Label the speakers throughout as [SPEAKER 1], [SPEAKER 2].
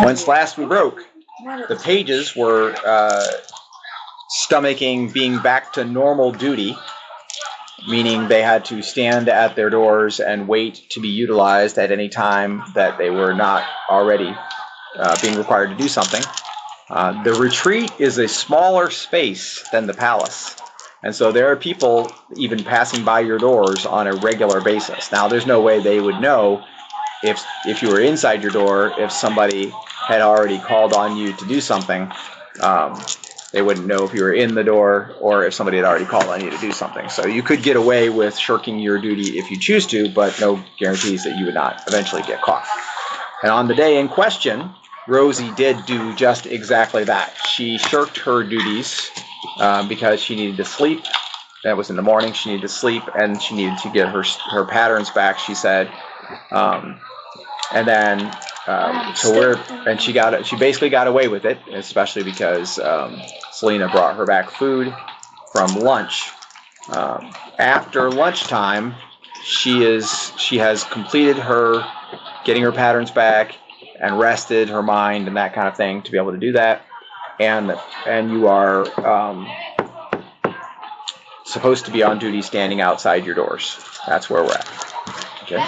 [SPEAKER 1] Whence last we broke, the Paiges were stomaching being back to normal duty, meaning they had to stand at their doors and wait to be utilized at any time that they were not already being required to do something. The retreat is a smaller space than the palace, and so there are people even passing by your doors on a regular basis. Now, there's no way they would know if you were inside your door, if somebody had already called on you to do something. They wouldn't know if you were in the door or if somebody had already called on you to do something. So you could get away with shirking your duty if you choose to, but no guarantees that you would not eventually get caught. And on the day in question, Rosie did do just exactly that. She shirked her duties because she needed to sleep. That was in the morning. She needed to sleep, and she needed to get her patterns back, she said. And then she basically got away with it, especially because Selena brought her back food from lunch. After lunchtime, she has completed her getting her patterns back and rested her mind and that kind of thing to be able to do that. And you are supposed to be on duty standing outside your doors. That's where we're at. Okay.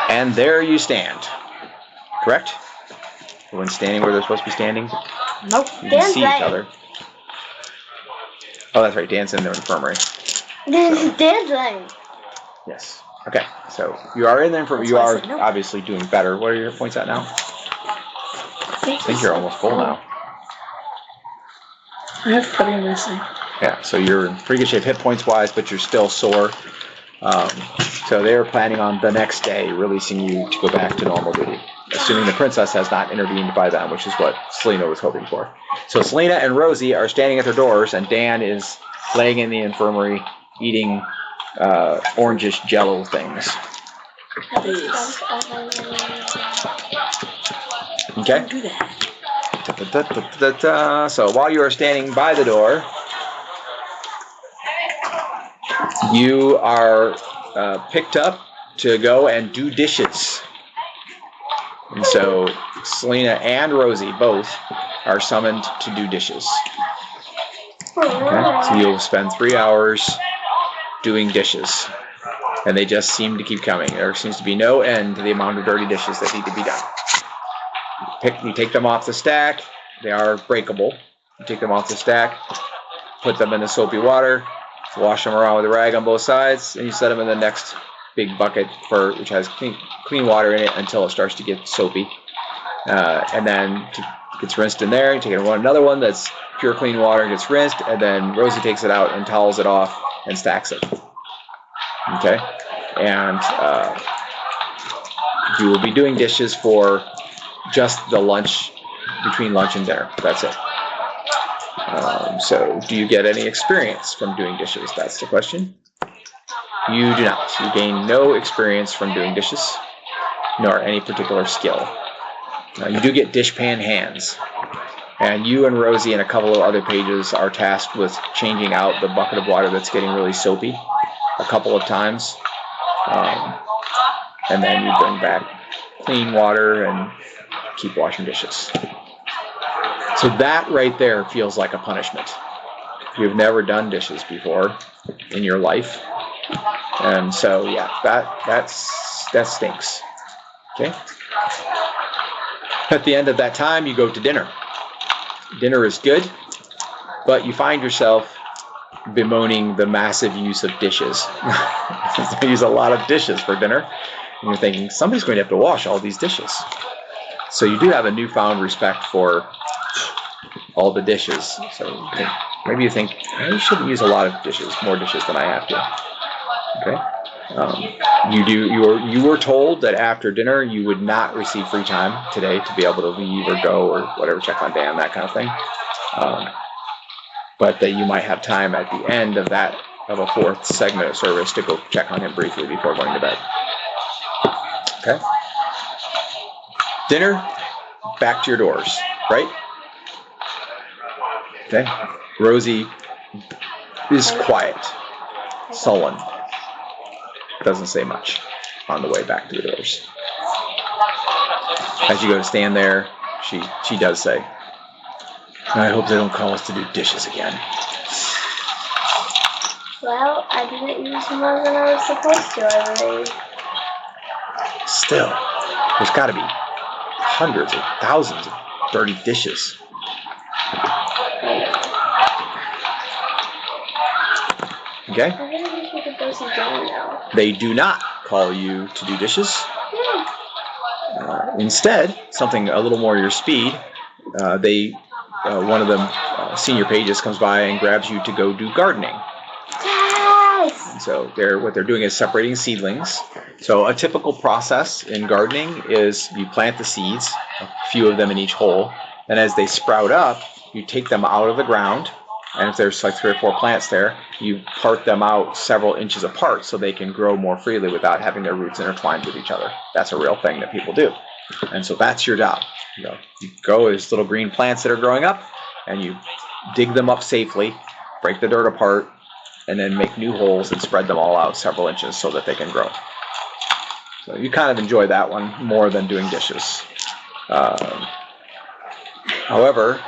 [SPEAKER 1] And there you stand. Correct? Everyone's standing where they're supposed to be standing?
[SPEAKER 2] Nope.
[SPEAKER 1] You can see each other. Oh, that's right. Dan's in the infirmary.
[SPEAKER 2] Dan's lying.
[SPEAKER 1] Yes. Okay. So you are in the infirmary. You are obviously doing better. What are your points at now? I think you're almost full now.
[SPEAKER 2] I have 30 missing.
[SPEAKER 1] Yeah. So you're in pretty good shape hit points wise, but you're still sore. So they're planning on the next day releasing you to go back to normal duty, assuming the princess has not intervened by then, which is what Selena was hoping for. So Selena and Rosie are standing at their doors, and Dan is laying in the infirmary eating orangish jello things. Okay? So while you are standing by the door, you are picked up to go and do dishes. And so Selena and Rosie both are summoned to do dishes. Okay? So you'll spend 3 hours doing dishes. And they just seem to keep coming. There seems to be no end to the amount of dirty dishes that need to be done. You take them off the stack. They are breakable. You take them off the stack, put them in the soapy water, wash them around with a rag on both sides, and you set them in the next big bucket which has clean water in it until it starts to get soapy. And then it gets rinsed in there. You take another one that's pure clean water and gets rinsed, and then Rosie takes it out and towels it off and stacks it. Okay? And you will be doing dishes for just the lunch, between lunch and dinner. That's it. So do you get any experience from doing dishes? That's the question. You do not. You gain no experience from doing dishes, nor any particular skill. You do get dishpan hands. And you and Rosie and a couple of other pages are tasked with changing out the bucket of water that's getting really soapy a couple of times. And then you bring back clean water and keep washing dishes. So that right there feels like a punishment. You've never done dishes before in your life. And so, yeah, that stinks. Okay? At the end of that time, you go to dinner. Dinner is good, but you find yourself bemoaning the massive use of dishes. They use a lot of dishes for dinner. And you're thinking, somebody's going to have to wash all these dishes. So you do have a newfound respect for all the dishes. So maybe you think, I shouldn't use a lot of dishes, more dishes than I have to. Okay? You were told that after dinner you would not receive free time today to be able to leave or go or whatever, check on Dan, that kind of thing. But that you might have time at the end of a fourth segment of service to go check on him briefly before going to bed. Okay? Dinner, back to your doors, right? Okay? Rosie is quiet, sullen, doesn't say much on the way back to the doors. As you go to stand there, she does say, I hope they don't call us to do dishes again.
[SPEAKER 2] Well, I didn't use more than I was supposed to, I believe.
[SPEAKER 1] Still, there's got to be hundreds or thousands of dirty dishes. Okay?
[SPEAKER 2] I really wish we could go see Dan now.
[SPEAKER 1] They do not call you to do dishes. Instead, something a little more your speed, one of them, senior Paiges, comes by and grabs you to go do gardening.
[SPEAKER 2] Yes!
[SPEAKER 1] And so what they're doing is separating seedlings. So a typical process in gardening is you plant the seeds, a few of them in each hole, and as they sprout up, you take them out of the ground, and if there's like 3 or 4 plants there, you part them out several inches apart so they can grow more freely without having their roots intertwined with each other. That's a real thing that people do. And so that's your job. You go as little green plants that are growing up, and you dig them up safely, break the dirt apart, and then make new holes and spread them all out several inches so that they can grow. So you kind of enjoy that one more than doing dishes. However,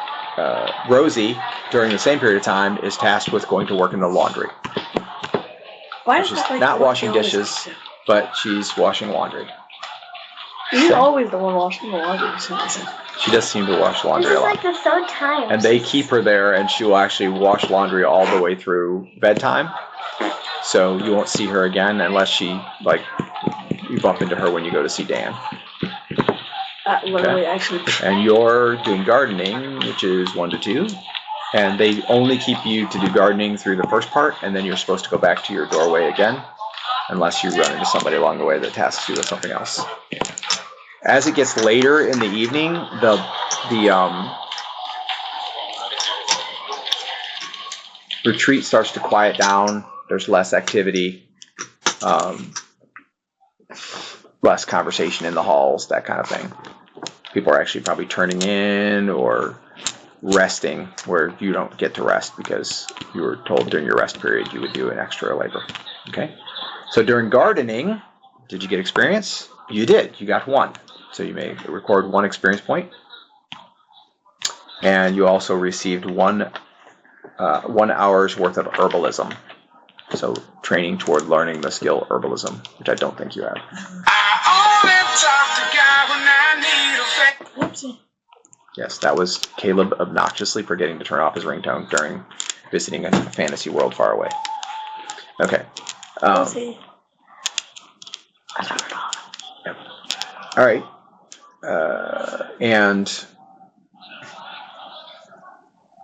[SPEAKER 1] Rosie, during the same period of time, is tasked with going to work in the laundry.
[SPEAKER 2] Why
[SPEAKER 1] She's not washing dishes, but she's washing laundry.
[SPEAKER 2] You're always the one washing the laundry for some reason.
[SPEAKER 1] She does seem to wash laundry a lot.
[SPEAKER 2] This is like the third time.
[SPEAKER 1] And they keep her there, and she will actually wash laundry all the way through bedtime. So you won't see her again unless you bump into her when you go to see Dan.
[SPEAKER 2] Literally,
[SPEAKER 1] Okay.
[SPEAKER 2] actually.
[SPEAKER 1] And you're doing gardening, which is 1 to 2. And they only keep you to do gardening through the first part, and then you're supposed to go back to your doorway again, unless you run into somebody along the way that tasks you with something else. As it gets later in the evening, the retreat starts to quiet down. There's less activity, less conversation in the halls, that kind of thing. People are actually probably turning in or resting, where you don't get to rest because you were told during your rest period you would do an extra labor. Okay? So during gardening, did you get experience? You did. You got 1. So you may record 1 experience point. And you also received 1 hour's worth of herbalism. So training toward learning the skill herbalism, which I don't think you have.
[SPEAKER 2] Whoopsie.
[SPEAKER 1] Yes, that was Caleb obnoxiously forgetting to turn off his ringtone during visiting a fantasy world far away. Okay.
[SPEAKER 2] Whoopsie.
[SPEAKER 1] Yep. All right. And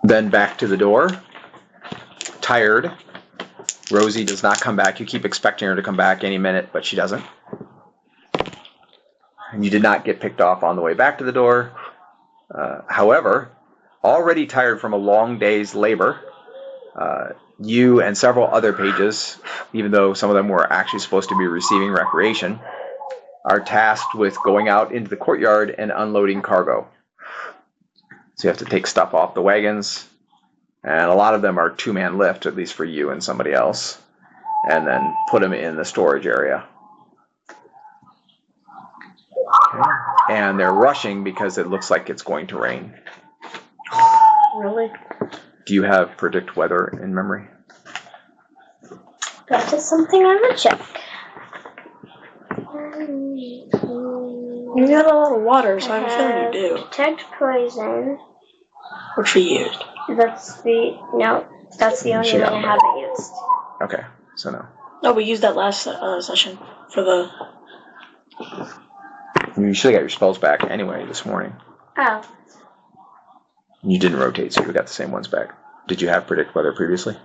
[SPEAKER 1] then back to the door. Tired. Rosie does not come back. You keep expecting her to come back any minute, but she doesn't. And you did not get picked off on the way back to the door. However, already tired from a long day's labor, you and several other Paiges, even though some of them were actually supposed to be receiving recreation, are tasked with going out into the courtyard and unloading cargo. So you have to take stuff off the wagons, and a lot of them are 2-man lift, at least for you and somebody else, and then put them in the storage area. Okay. And they're rushing because it looks like it's going to rain.
[SPEAKER 2] Really?
[SPEAKER 1] Do you have predict weather in memory?
[SPEAKER 2] That is something I would check. You got a lot of water, so I have a feeling you do.
[SPEAKER 3] Detect poison.
[SPEAKER 2] Which we used.
[SPEAKER 3] That's the only one I haven't used.
[SPEAKER 1] Okay, so no.
[SPEAKER 2] No, we used that last session for the.
[SPEAKER 1] You should have got your spells back anyway this morning.
[SPEAKER 3] Oh.
[SPEAKER 1] You didn't rotate, so you got the same ones back. Did you have predict weather previously?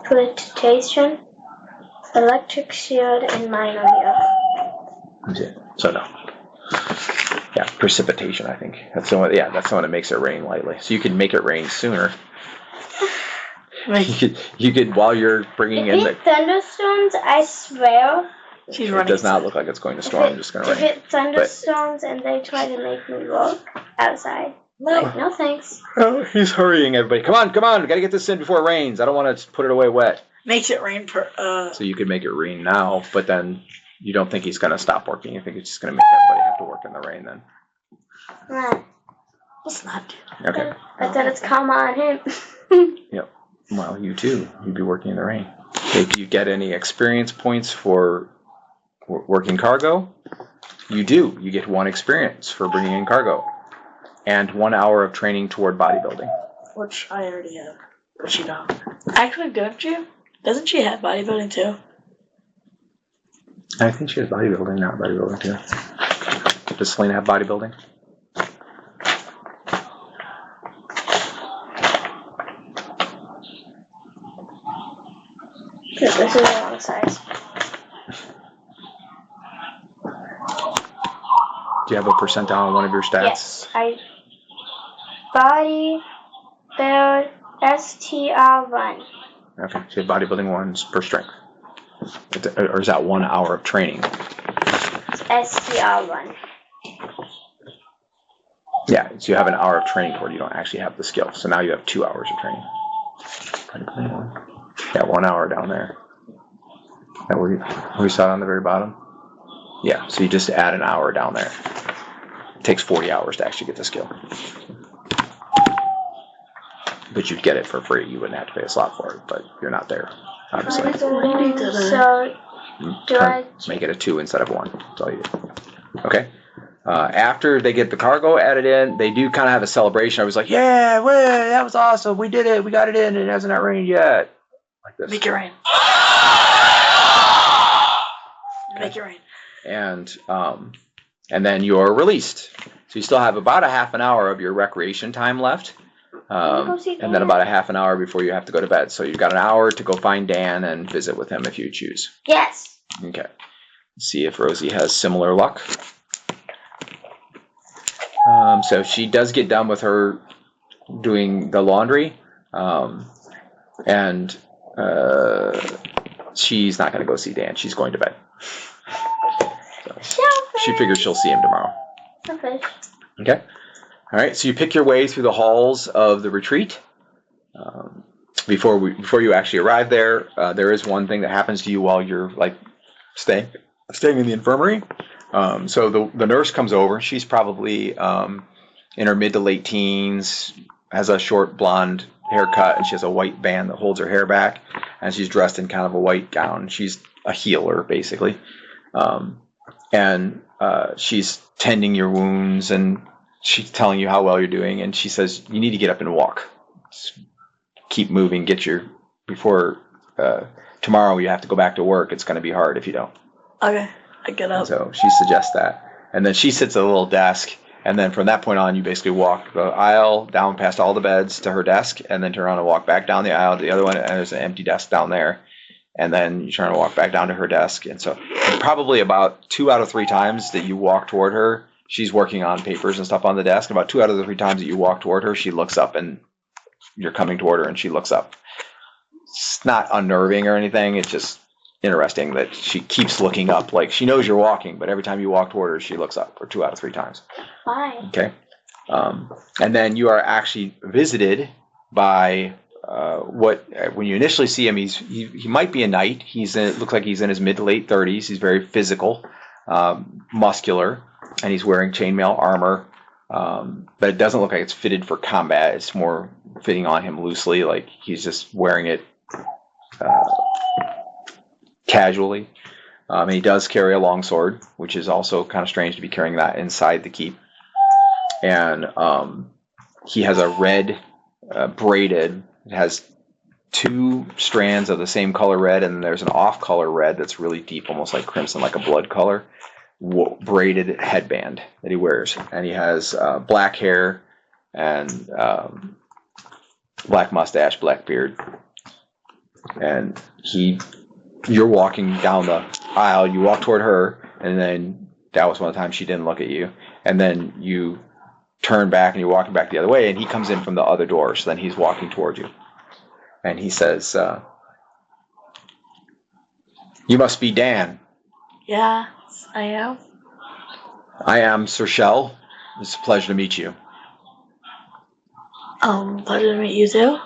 [SPEAKER 3] Precipitation, electric shield, and mine on the other.
[SPEAKER 1] So no. Yeah, precipitation, I think. That's the one. Yeah, that's the one that makes it rain lightly. So you can make it rain sooner. You could while you're bringing in the
[SPEAKER 3] thunderstorms, I swear.
[SPEAKER 2] She's running.
[SPEAKER 1] It does not look like it's going to storm. Just going to rain.
[SPEAKER 3] If it thunderstorms and they try to make me walk outside, like, no thanks.
[SPEAKER 1] Oh, he's hurrying everybody. Come on, we got to get this in before it rains. I don't want to put it away wet.
[SPEAKER 2] Makes it rain for.
[SPEAKER 1] So you could make it rain now, but then you don't think he's going to stop working. You think he's just going to make everybody have to work in the rain then.
[SPEAKER 3] Right.
[SPEAKER 4] Let's not do
[SPEAKER 1] Okay.
[SPEAKER 3] But then it's come on him.
[SPEAKER 1] Yep. Well, you too. You'd be working in the rain. If you get any experience points for working cargo, you do. You get 1 experience for bringing in cargo. And 1 hour of training toward bodybuilding.
[SPEAKER 4] which I already have. But she don't. Actually, don't you? Doesn't she have bodybuilding too?
[SPEAKER 1] I think she has bodybuilding, not bodybuilding too. Does Selena have bodybuilding?
[SPEAKER 3] This is the wrong size.
[SPEAKER 1] Do you have a percentile on one of your stats?
[SPEAKER 3] Yes, body build STR1.
[SPEAKER 1] Okay, so you have bodybuilding 1s per strength. Or is that 1 hour of training?
[SPEAKER 3] It's STR1.
[SPEAKER 1] Yeah, so you have an hour of training toward it. You don't actually have the skill. So now you have 2 hours of training. Yeah, 1 hour down there. That where we saw it on the very bottom? Yeah, so you just add an hour down there. It takes 40 hours to actually get the skill. But you'd get it for free. You wouldn't have to pay a slot for it, but you're not there, obviously.
[SPEAKER 3] So, do I
[SPEAKER 1] make it a 2 instead of 1. That's all you do. Okay. After they get the cargo added in, they do kind of have a celebration. I was like, yeah, that was awesome. We did it. We got it in. It hasn't not rained yet. Like this.
[SPEAKER 4] Make it rain. Make it rain.
[SPEAKER 1] And then you're released. So you still have about a half an hour of your recreation time left. And then about a half an hour before you have to go to bed. So you've got an hour to go find Dan and visit with him if you choose.
[SPEAKER 3] Yes.
[SPEAKER 1] Okay. Let's see if Rosie has similar luck. So she does get done with her doing the laundry. And she's not going to go see Dan. She's going to bed. So she figures she'll see him tomorrow.
[SPEAKER 3] Okay.
[SPEAKER 1] Okay. All right. So you pick your way through the halls of the retreat. Before you actually arrive there, there is one thing that happens to you while you're like staying in the infirmary. So the nurse comes over. She's probably in her mid to late teens, has a short blonde haircut, and she has a white band that holds her hair back, and she's dressed in kind of a white gown. She's a healer, basically. And she's tending your wounds, and she's telling you how well you're doing, and she says, you need to get up and walk. Just keep moving, before tomorrow you have to go back to work. It's going to be hard if you don't.
[SPEAKER 4] Okay, I get up.
[SPEAKER 1] So she suggests that. And then she sits at a little desk, and then from that point on, you basically walk the aisle down past all the beds to her desk, and then turn around and walk back down the aisle to the other one, and there's an empty desk down there. And then you turn and walk back down to her desk. And so probably about 2 out of 3 times that you walk toward her, she's working on papers and stuff on the desk. About 2 out of the 3 times that you walk toward her, she looks up, and you're coming toward her and she looks up. It's not unnerving or anything. It's just interesting that she keeps looking up. Like she knows you're walking, but every time you walk toward her, she looks up, or 2 out of 3 times.
[SPEAKER 3] Fine.
[SPEAKER 1] Okay. And then you are actually visited by when you initially see him, he might be a knight. Looks like he's in his mid to late 30s. He's very physical, muscular, and he's wearing chainmail armor. But it doesn't look like it's fitted for combat. It's more fitting on him loosely, like he's just wearing it casually. And he does carry a long sword, which is also kind of strange to be carrying that inside the keep. And he has a red braided. It has 2 strands of the same color red, and then there's an off-color red that's really deep, almost like crimson, like a blood color, braided headband that he wears. And he has black hair and black mustache, black beard. And you're walking down the aisle. You walk toward her, and then that was one of the times she didn't look at you. And then you turn back, and you're walking back the other way, and he comes in from the other door. So then he's walking toward you. And he says, you must be Dan.
[SPEAKER 4] Yeah, I am.
[SPEAKER 1] I am Sir Shell. It's a pleasure to meet you.
[SPEAKER 4] Pleasure to meet you too.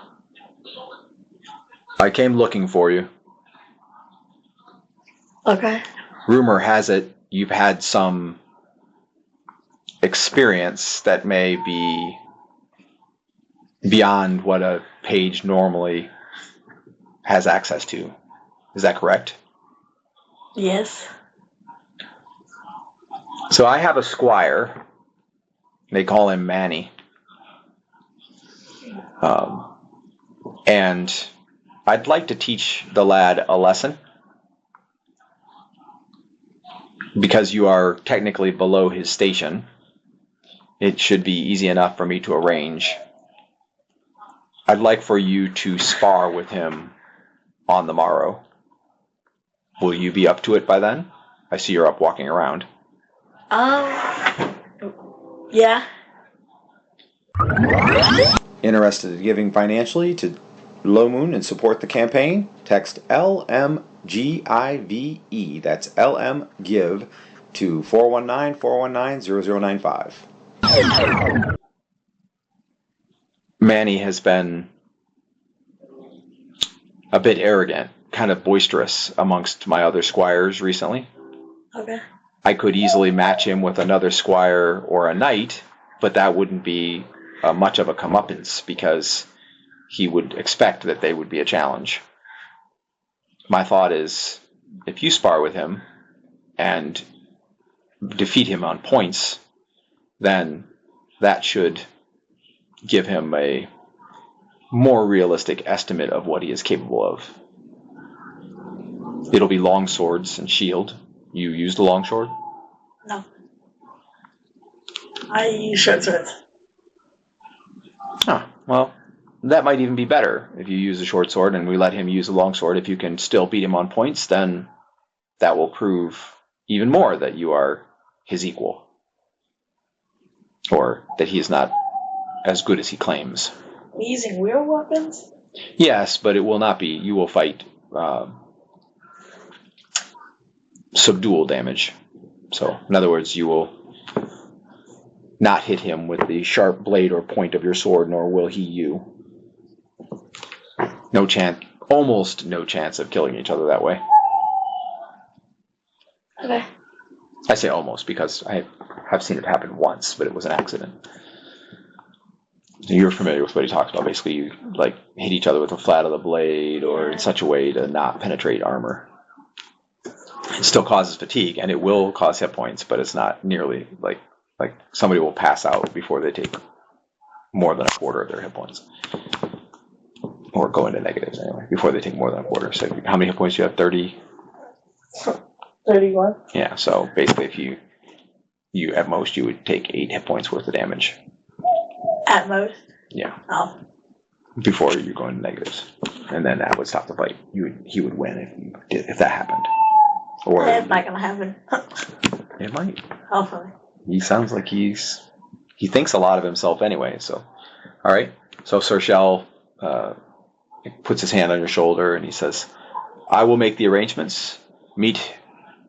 [SPEAKER 1] I came looking for you.
[SPEAKER 4] Okay.
[SPEAKER 1] rumor has it you've had some experience that may be beyond what a page normally has access to. Is that correct?
[SPEAKER 4] Yes.
[SPEAKER 1] So I have a squire. They call him Manny. And I'd like to teach the lad a lesson. Because you are technically below his station, it should be easy enough for me to arrange. I'd like for you to spar with him on the morrow. Will you be up to it by then? I see you're up walking around.
[SPEAKER 4] Yeah.
[SPEAKER 1] Interested in giving financially to Low Moon and support the campaign? Text LMGIVE, that's LMGIVE, to 419-419-0095. Manny has been a bit arrogant, kind of boisterous amongst my other squires recently.
[SPEAKER 4] Okay.
[SPEAKER 1] I could easily match him with another squire or a knight, but that wouldn't be much of a comeuppance because he would expect that they would be a challenge. My thought is, if you spar with him and defeat him on points, then that should give him a more realistic estimate of what he is capable of. It'll be long swords and shield. You use the long sword?
[SPEAKER 4] No. I use short swords.
[SPEAKER 1] Oh, well, that might even be better if you use a short sword and we let him use a long sword. If you can still beat him on points, then that will prove even more that you are his equal. Or that he is not as good as he claims.
[SPEAKER 4] Are we using real weapons?
[SPEAKER 1] Yes, but it will not be. You will fight subdual damage. So, in other words, you will not hit him with the sharp blade or point of your sword, nor will he you. No chance, almost no chance of killing each other that way.
[SPEAKER 4] Okay.
[SPEAKER 1] I say almost because I have seen it happen once, but it was an accident. You're familiar with what he talks about. Basically, you like hit each other with the flat of the blade or in such a way to not penetrate armor. It still causes fatigue, and it will cause hit points, but it's not nearly like somebody will pass out before they take more than a quarter of their hit points. Or go into negatives anyway, before they take more than a quarter. So how many hit points do you have? 30?
[SPEAKER 4] 31.
[SPEAKER 1] Yeah, so basically if you at most you would take 8 hit points worth of damage.
[SPEAKER 4] At most?
[SPEAKER 1] Yeah.
[SPEAKER 4] Oh.
[SPEAKER 1] Before you go into negatives. And then that would stop the fight. He would win if that happened. Or
[SPEAKER 4] That's not gonna happen.
[SPEAKER 1] It might.
[SPEAKER 4] Hopefully.
[SPEAKER 1] He sounds like he thinks a lot of himself anyway, so. Alright. So Sir Shell puts his hand on your shoulder and he says, I will make the arrangements. Meet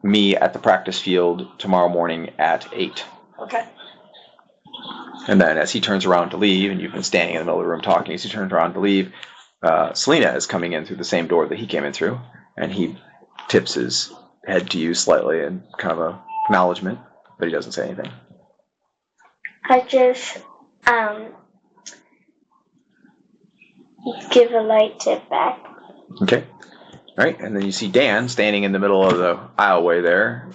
[SPEAKER 1] me at the practice field tomorrow morning at 8.
[SPEAKER 4] Okay.
[SPEAKER 1] And then as he turns around to leave, and you've been standing in the middle of the room talking, as he turns around to leave, Selena is coming in through the same door that he came in through, and he tips his head to you slightly in kind of a acknowledgement, but he doesn't say anything.
[SPEAKER 3] I just give a light tip back.
[SPEAKER 1] Okay. All right, and then you see Dan standing in the middle of the aisleway there.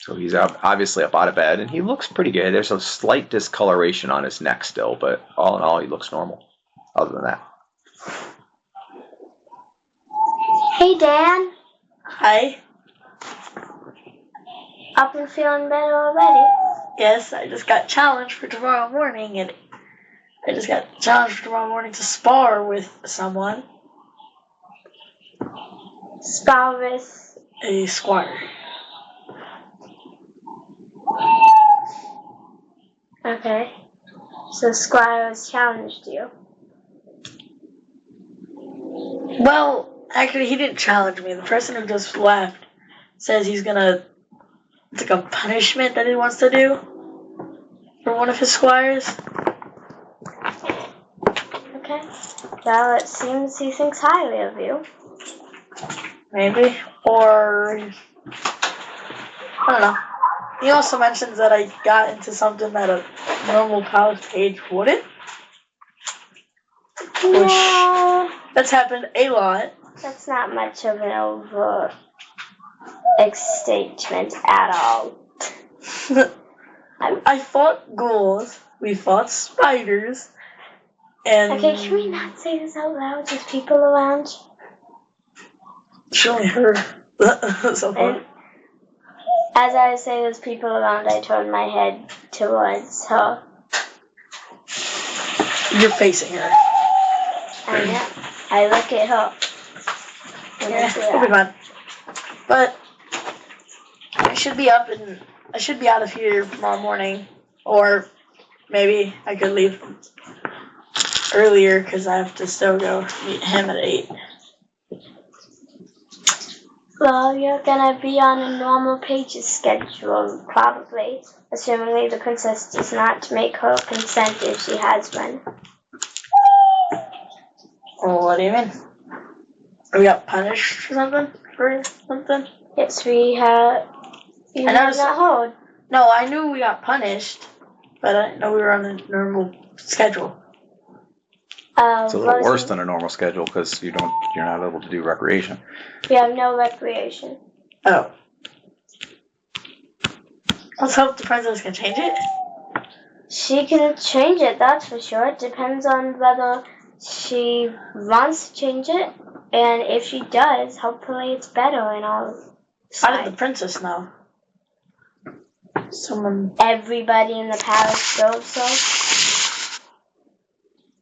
[SPEAKER 1] So he's obviously up out of bed, and he looks pretty good. There's a slight discoloration on his neck still, but all in all, he looks normal, other than that.
[SPEAKER 3] Hey, Dan.
[SPEAKER 4] Hi.
[SPEAKER 3] Up and feeling better already?
[SPEAKER 4] Yes, I just got challenged for tomorrow morning, and I just got challenged for tomorrow morning to spar with someone.
[SPEAKER 3] Spar with
[SPEAKER 4] A squire.
[SPEAKER 3] Okay. So Squire has challenged you.
[SPEAKER 4] Well, actually, he didn't challenge me. The person who just left says he's gonna... It's like a punishment that he wants to do for one of his squires.
[SPEAKER 3] Okay. Well, it seems he thinks highly of you.
[SPEAKER 4] maybe. Or, I don't know. He also mentions that I got into something that a normal college Paige wouldn't.
[SPEAKER 3] No,
[SPEAKER 4] That's happened a lot.
[SPEAKER 3] that's not much of an overstatement at all.
[SPEAKER 4] I fought ghouls. We fought spiders. And
[SPEAKER 3] Okay, can we not say this out loud? There's people around.
[SPEAKER 4] she only heard so far.
[SPEAKER 3] And as I was saying there's people around, I turned my head towards her.
[SPEAKER 4] You're facing her.
[SPEAKER 3] I know. I look at her.
[SPEAKER 4] Yeah, we'll be fine. But I should be up and I should be out of here tomorrow morning, or maybe I could leave earlier because I have to still go meet him at 8.
[SPEAKER 3] Well, you're gonna be on a normal Paiges schedule, probably. Assuming the princess does not make her consent if she has one.
[SPEAKER 4] Oh, what do you mean? We got punished or something for something?
[SPEAKER 3] Yes, we have. You
[SPEAKER 4] I
[SPEAKER 3] have
[SPEAKER 4] noticed-
[SPEAKER 3] not hold.
[SPEAKER 4] No, I knew we got punished, but I didn't know we were on a normal schedule.
[SPEAKER 1] It's a little
[SPEAKER 3] Rosie,
[SPEAKER 1] worse than a normal schedule because you're not able to do recreation.
[SPEAKER 3] we have no recreation.
[SPEAKER 4] Oh. Let's hope the princess can change it.
[SPEAKER 3] She can change it, that's for sure. It depends on whether she wants to change it, and if she does, hopefully it's better in all
[SPEAKER 4] How did the
[SPEAKER 3] sides.
[SPEAKER 4] princess know? Someone.
[SPEAKER 3] Everybody in the palace feels so.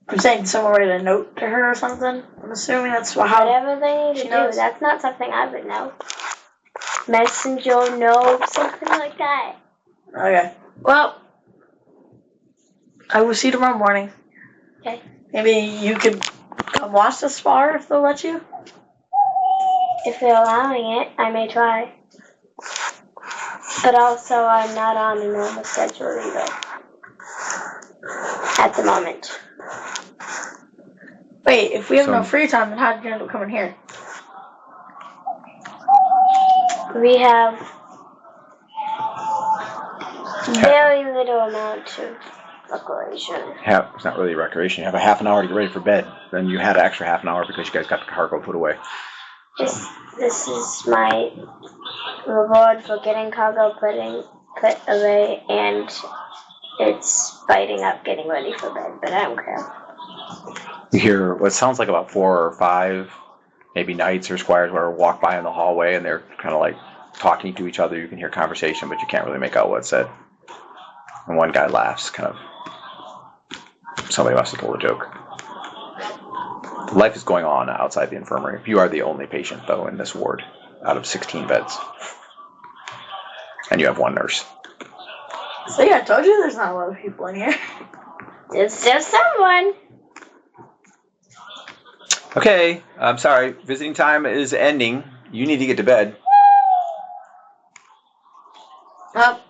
[SPEAKER 4] I'm saying someone write a note to her or something. I'm assuming that's how.
[SPEAKER 3] Whatever they need to
[SPEAKER 4] She
[SPEAKER 3] do,
[SPEAKER 4] knows.
[SPEAKER 3] that's not something I would know. Messenger note, something like that.
[SPEAKER 4] Okay. Well, I will see you tomorrow morning.
[SPEAKER 3] Okay.
[SPEAKER 4] Maybe you could come watch the spar if they'll let you.
[SPEAKER 3] If they're allowing it, I may try. But also, I'm not on a normal schedule either. At the moment.
[SPEAKER 4] Wait, if we have no
[SPEAKER 1] So-
[SPEAKER 4] free time, then how did you end up coming here?
[SPEAKER 3] We have very little amount of recreation.
[SPEAKER 1] It's not really recreation. You have a half an hour to get ready for bed. Then you had an extra half an hour because you guys got the cargo put away.
[SPEAKER 3] This is my reward for getting cargo put away, and it's fighting up getting ready for bed, but I don't care.
[SPEAKER 1] You hear what sounds like about 4 or 5, maybe knights or squires, where walk by in the hallway and they're kind of like talking to each other. You can hear conversation, but you can't really make out what's said. And one guy laughs, kind of. Somebody must have told a joke. Life is going on outside the infirmary. You are the only patient, though, in this ward out of 16 beds. And you have 1 nurse.
[SPEAKER 4] See, I told you there's not a lot of people in here.
[SPEAKER 3] It's just someone.
[SPEAKER 1] Okay, I'm sorry. Visiting time is ending. You need to get to bed.
[SPEAKER 4] Oh,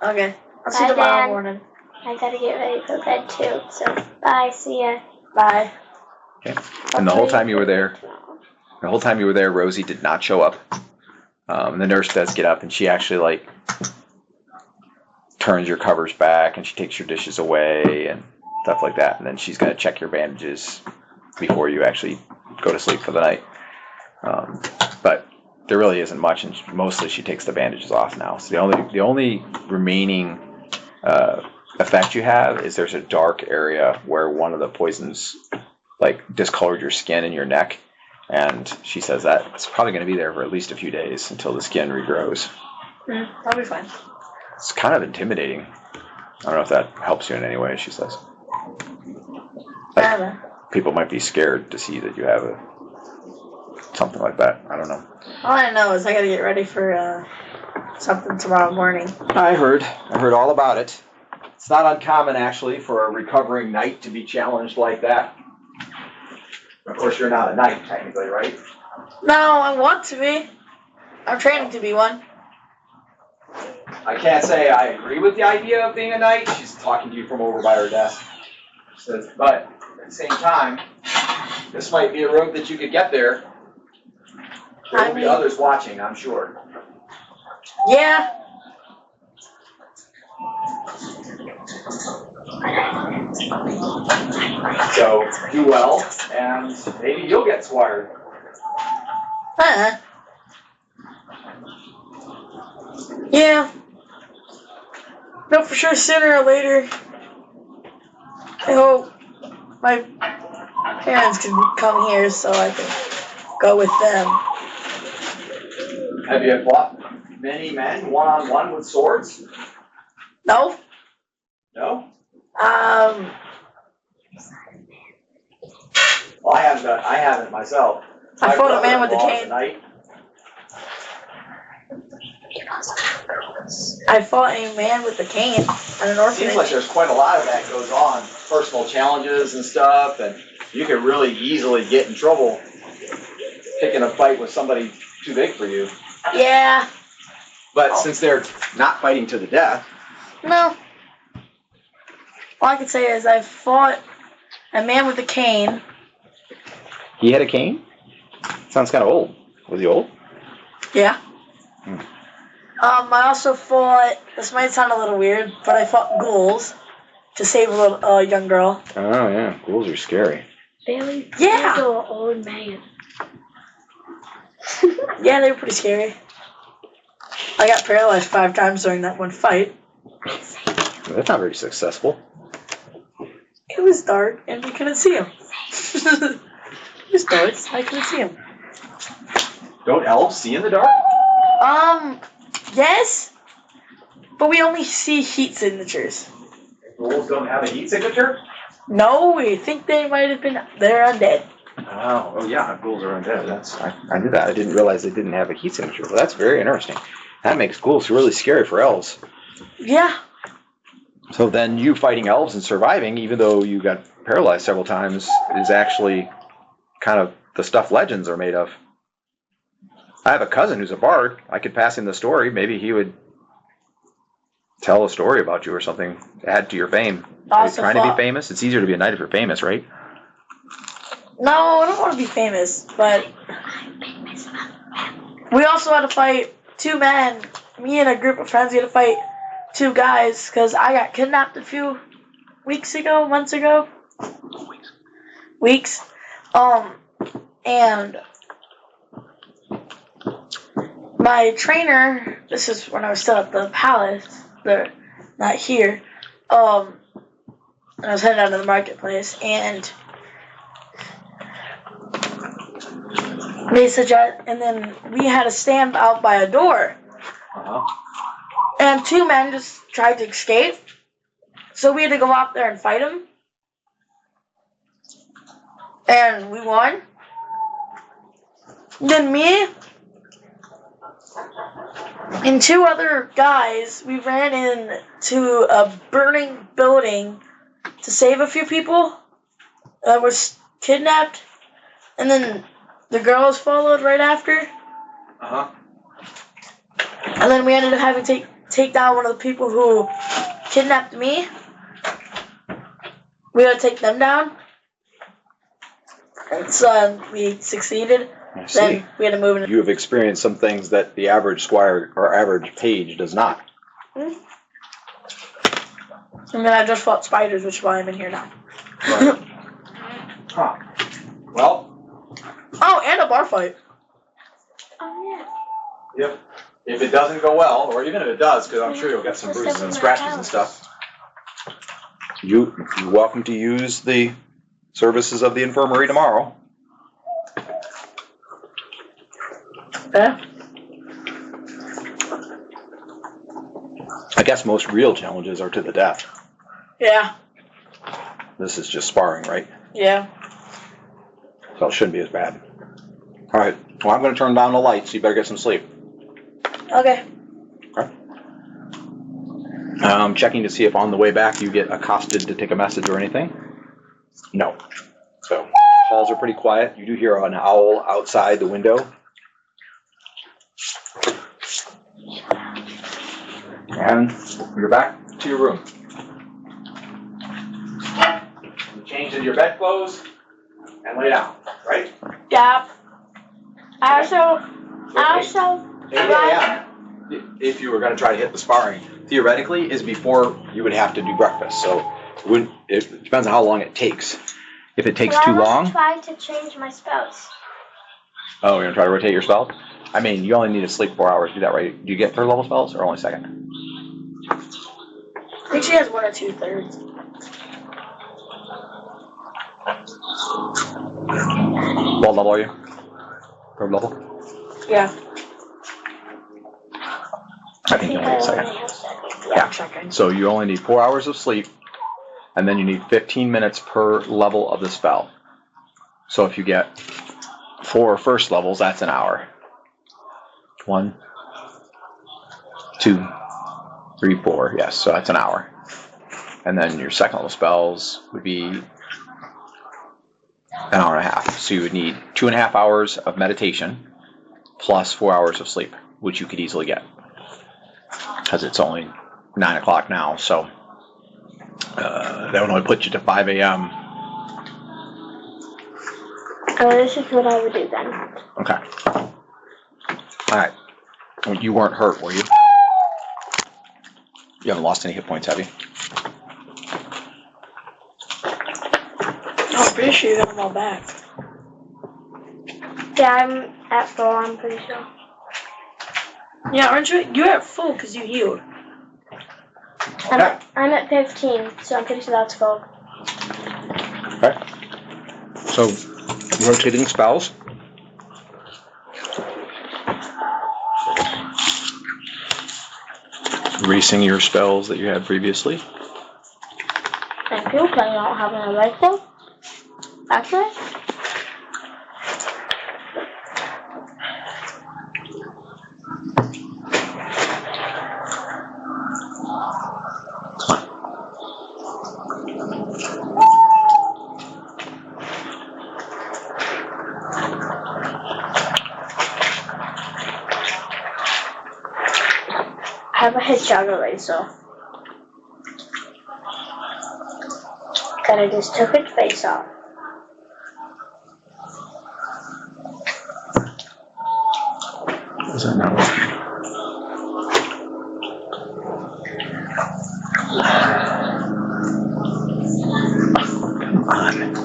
[SPEAKER 4] okay. I'll see you
[SPEAKER 3] Bye,
[SPEAKER 4] tomorrow
[SPEAKER 3] Dan.
[SPEAKER 4] morning.
[SPEAKER 3] I gotta get ready for bed too, so bye, see ya.
[SPEAKER 4] Bye.
[SPEAKER 1] Okay. And the whole time you were there, Rosie did not show up. The nurse does get up, and she actually like turns your covers back, and she takes your dishes away and stuff like that. And then she's gonna check your bandages before you actually go to sleep for the night. But there really isn't much, and mostly she takes the bandages off now. So the only remaining effect you have is there's a dark area where one of the poisons like discolored your skin and your neck, and she says that it's probably going to be there for at least a few days until the skin regrows.
[SPEAKER 4] I'll be fine.
[SPEAKER 1] It's kind of intimidating. I don't know if that helps you in any way, she says.
[SPEAKER 4] I don't know.
[SPEAKER 1] People might be scared to see that you have something like that. I don't know.
[SPEAKER 4] All I know is I gotta get ready for something tomorrow morning.
[SPEAKER 1] I heard all about it. It's not uncommon, actually, for a recovering knight to be challenged like that. Of course, you're not a knight, technically, right?
[SPEAKER 4] No, I want to be. I'm training to be one.
[SPEAKER 1] I can't say I agree with the idea of being a knight. She's talking to you from over by her desk. She says, but at the same time, this might be a road that you could get there. There will be others watching, I'm sure.
[SPEAKER 4] Yeah.
[SPEAKER 1] So do well, and maybe you'll get Squire.
[SPEAKER 4] Huh. Yeah. No, for sure, sooner or later. I hope my parents can come here so I can go with them.
[SPEAKER 1] Have you fought many men one-on-one with swords?
[SPEAKER 4] No?
[SPEAKER 1] No?
[SPEAKER 4] Well,
[SPEAKER 1] I haven't myself.
[SPEAKER 4] I
[SPEAKER 1] My
[SPEAKER 4] fought a man with a
[SPEAKER 1] brother-in-law is
[SPEAKER 4] cane.
[SPEAKER 1] knight.
[SPEAKER 4] I fought a man with a cane at an orphanage.
[SPEAKER 1] Seems like there's quite a lot of that goes on. Personal challenges and stuff, and you can really easily get in trouble picking a fight with somebody too big for you.
[SPEAKER 4] Yeah.
[SPEAKER 1] But since they're not fighting to the death.
[SPEAKER 4] No. All I can say is I fought a man with a cane.
[SPEAKER 1] He had a cane? Sounds kind of old. Was he old?
[SPEAKER 4] Yeah. I also fought, this might sound a little weird, but I fought ghouls to save a little young girl.
[SPEAKER 1] Oh, yeah. Ghouls are scary.
[SPEAKER 2] Bailey,
[SPEAKER 4] Yeah.
[SPEAKER 2] an old man.
[SPEAKER 4] Yeah, they were pretty scary. I got paralyzed 5 times during that one fight.
[SPEAKER 1] That's not very successful.
[SPEAKER 4] It was dark and we couldn't see him. It was dark, I couldn't see him.
[SPEAKER 1] Don't elves see in the dark?
[SPEAKER 4] Yes, but we only see heat signatures.
[SPEAKER 1] Ghouls don't have a heat signature?
[SPEAKER 4] No, we think they might have been, they're undead.
[SPEAKER 1] Oh yeah, ghouls are undead. I knew that. I didn't realize they didn't have a heat signature. Well, that's very interesting. That makes ghouls really scary for elves.
[SPEAKER 4] Yeah.
[SPEAKER 1] So then you fighting elves and surviving, even though you got paralyzed several times, is actually kind of the stuff legends are made of. I have a cousin who's a bard. I could pass him the story. Maybe he would tell a story about you or something, add to your fame. Are you trying to be famous? It's easier to be a knight if you're famous, right?
[SPEAKER 4] No, I don't want to be famous, but we also had to fight 2 men. Me and a group of friends, we had to fight 2 guys because I got kidnapped a few months ago. Weeks. And my trainer, this is when I was still at the palace, they're not here, and I was headed out to the marketplace, and they suggest, and then we had to stand out by a door, and 2 men just tried to escape, so we had to go out there and fight them, and we won. Then me and 2 other guys, we ran into a burning building to save a few people that was kidnapped, and then the girls followed right after. And then we ended up having to take down one of the people who kidnapped me. We had to take them down. And so we succeeded.
[SPEAKER 1] I see.
[SPEAKER 4] Then we had to move in.
[SPEAKER 1] You have experienced some things that the average squire or average page does not.
[SPEAKER 4] And then I just fought spiders, which is why I'm in here now.
[SPEAKER 1] Right. Huh. Well.
[SPEAKER 4] Oh, and a bar fight.
[SPEAKER 2] Oh, yeah.
[SPEAKER 1] Yep. If it doesn't go well, or even if it does, because I'm sure you'll get some bruises and scratches and stuff, you're welcome to use the services of the infirmary tomorrow.
[SPEAKER 4] Yeah.
[SPEAKER 1] I guess most real challenges are to the death.
[SPEAKER 4] Yeah.
[SPEAKER 1] This is just sparring, right?
[SPEAKER 4] Yeah.
[SPEAKER 1] So it shouldn't be as bad. All right. Well, I'm going to turn down the lights. So you better get some sleep.
[SPEAKER 4] Okay.
[SPEAKER 1] Okay. Checking to see if on the way back you get accosted to take a message or anything. No. So halls are pretty quiet. You do hear an owl outside the window. And you're back to your room. You change into your bedclothes and lay down, right?
[SPEAKER 2] Yeah. I also Also,
[SPEAKER 1] Yeah. If you were going to try to hit the sparring, theoretically, is before you would have to do breakfast. So it depends on how long it takes. If it takes too
[SPEAKER 2] I
[SPEAKER 1] long,
[SPEAKER 2] try to change my spells.
[SPEAKER 1] oh, you're going to try to rotate your spells? I mean, you only need to sleep 4 hours to do that, right? Do you get third level spells or only second?
[SPEAKER 4] I think she has 1 or 2/3.
[SPEAKER 1] What level are you? Third level?
[SPEAKER 4] Yeah.
[SPEAKER 1] I think you only need second. Yeah.
[SPEAKER 4] Checking.
[SPEAKER 1] So you only need 4 hours of sleep, and then you need 15 minutes per level of the spell. So if you get 4 first levels, that's an hour. 1, 2, 3, 4. Yes, so that's an hour. And then your second level spells would be an hour and a half. So you would need 2.5 hours of meditation plus 4 hours of sleep, which you could easily get. Because it's only 9 o'clock now, so that would only put you to 5 a.m.
[SPEAKER 2] Oh, this is what I would do then.
[SPEAKER 1] Okay. Alright. You weren't hurt, were you? You haven't lost any hit points, have you?
[SPEAKER 4] I'm pretty sure you got them all back.
[SPEAKER 2] Yeah, I'm at full, I'm pretty sure.
[SPEAKER 4] Yeah, aren't you? You're at full because you healed.
[SPEAKER 1] Okay.
[SPEAKER 2] I'm at 15, so I'm pretty sure that's full.
[SPEAKER 1] Okay. So, rotating spells. Erasing your spells that you had previously.
[SPEAKER 2] Thank you, because I don't have an rifle. Actually, I have a hedgehog eraser. That I just took its face off.
[SPEAKER 1] Is that not working? Come on.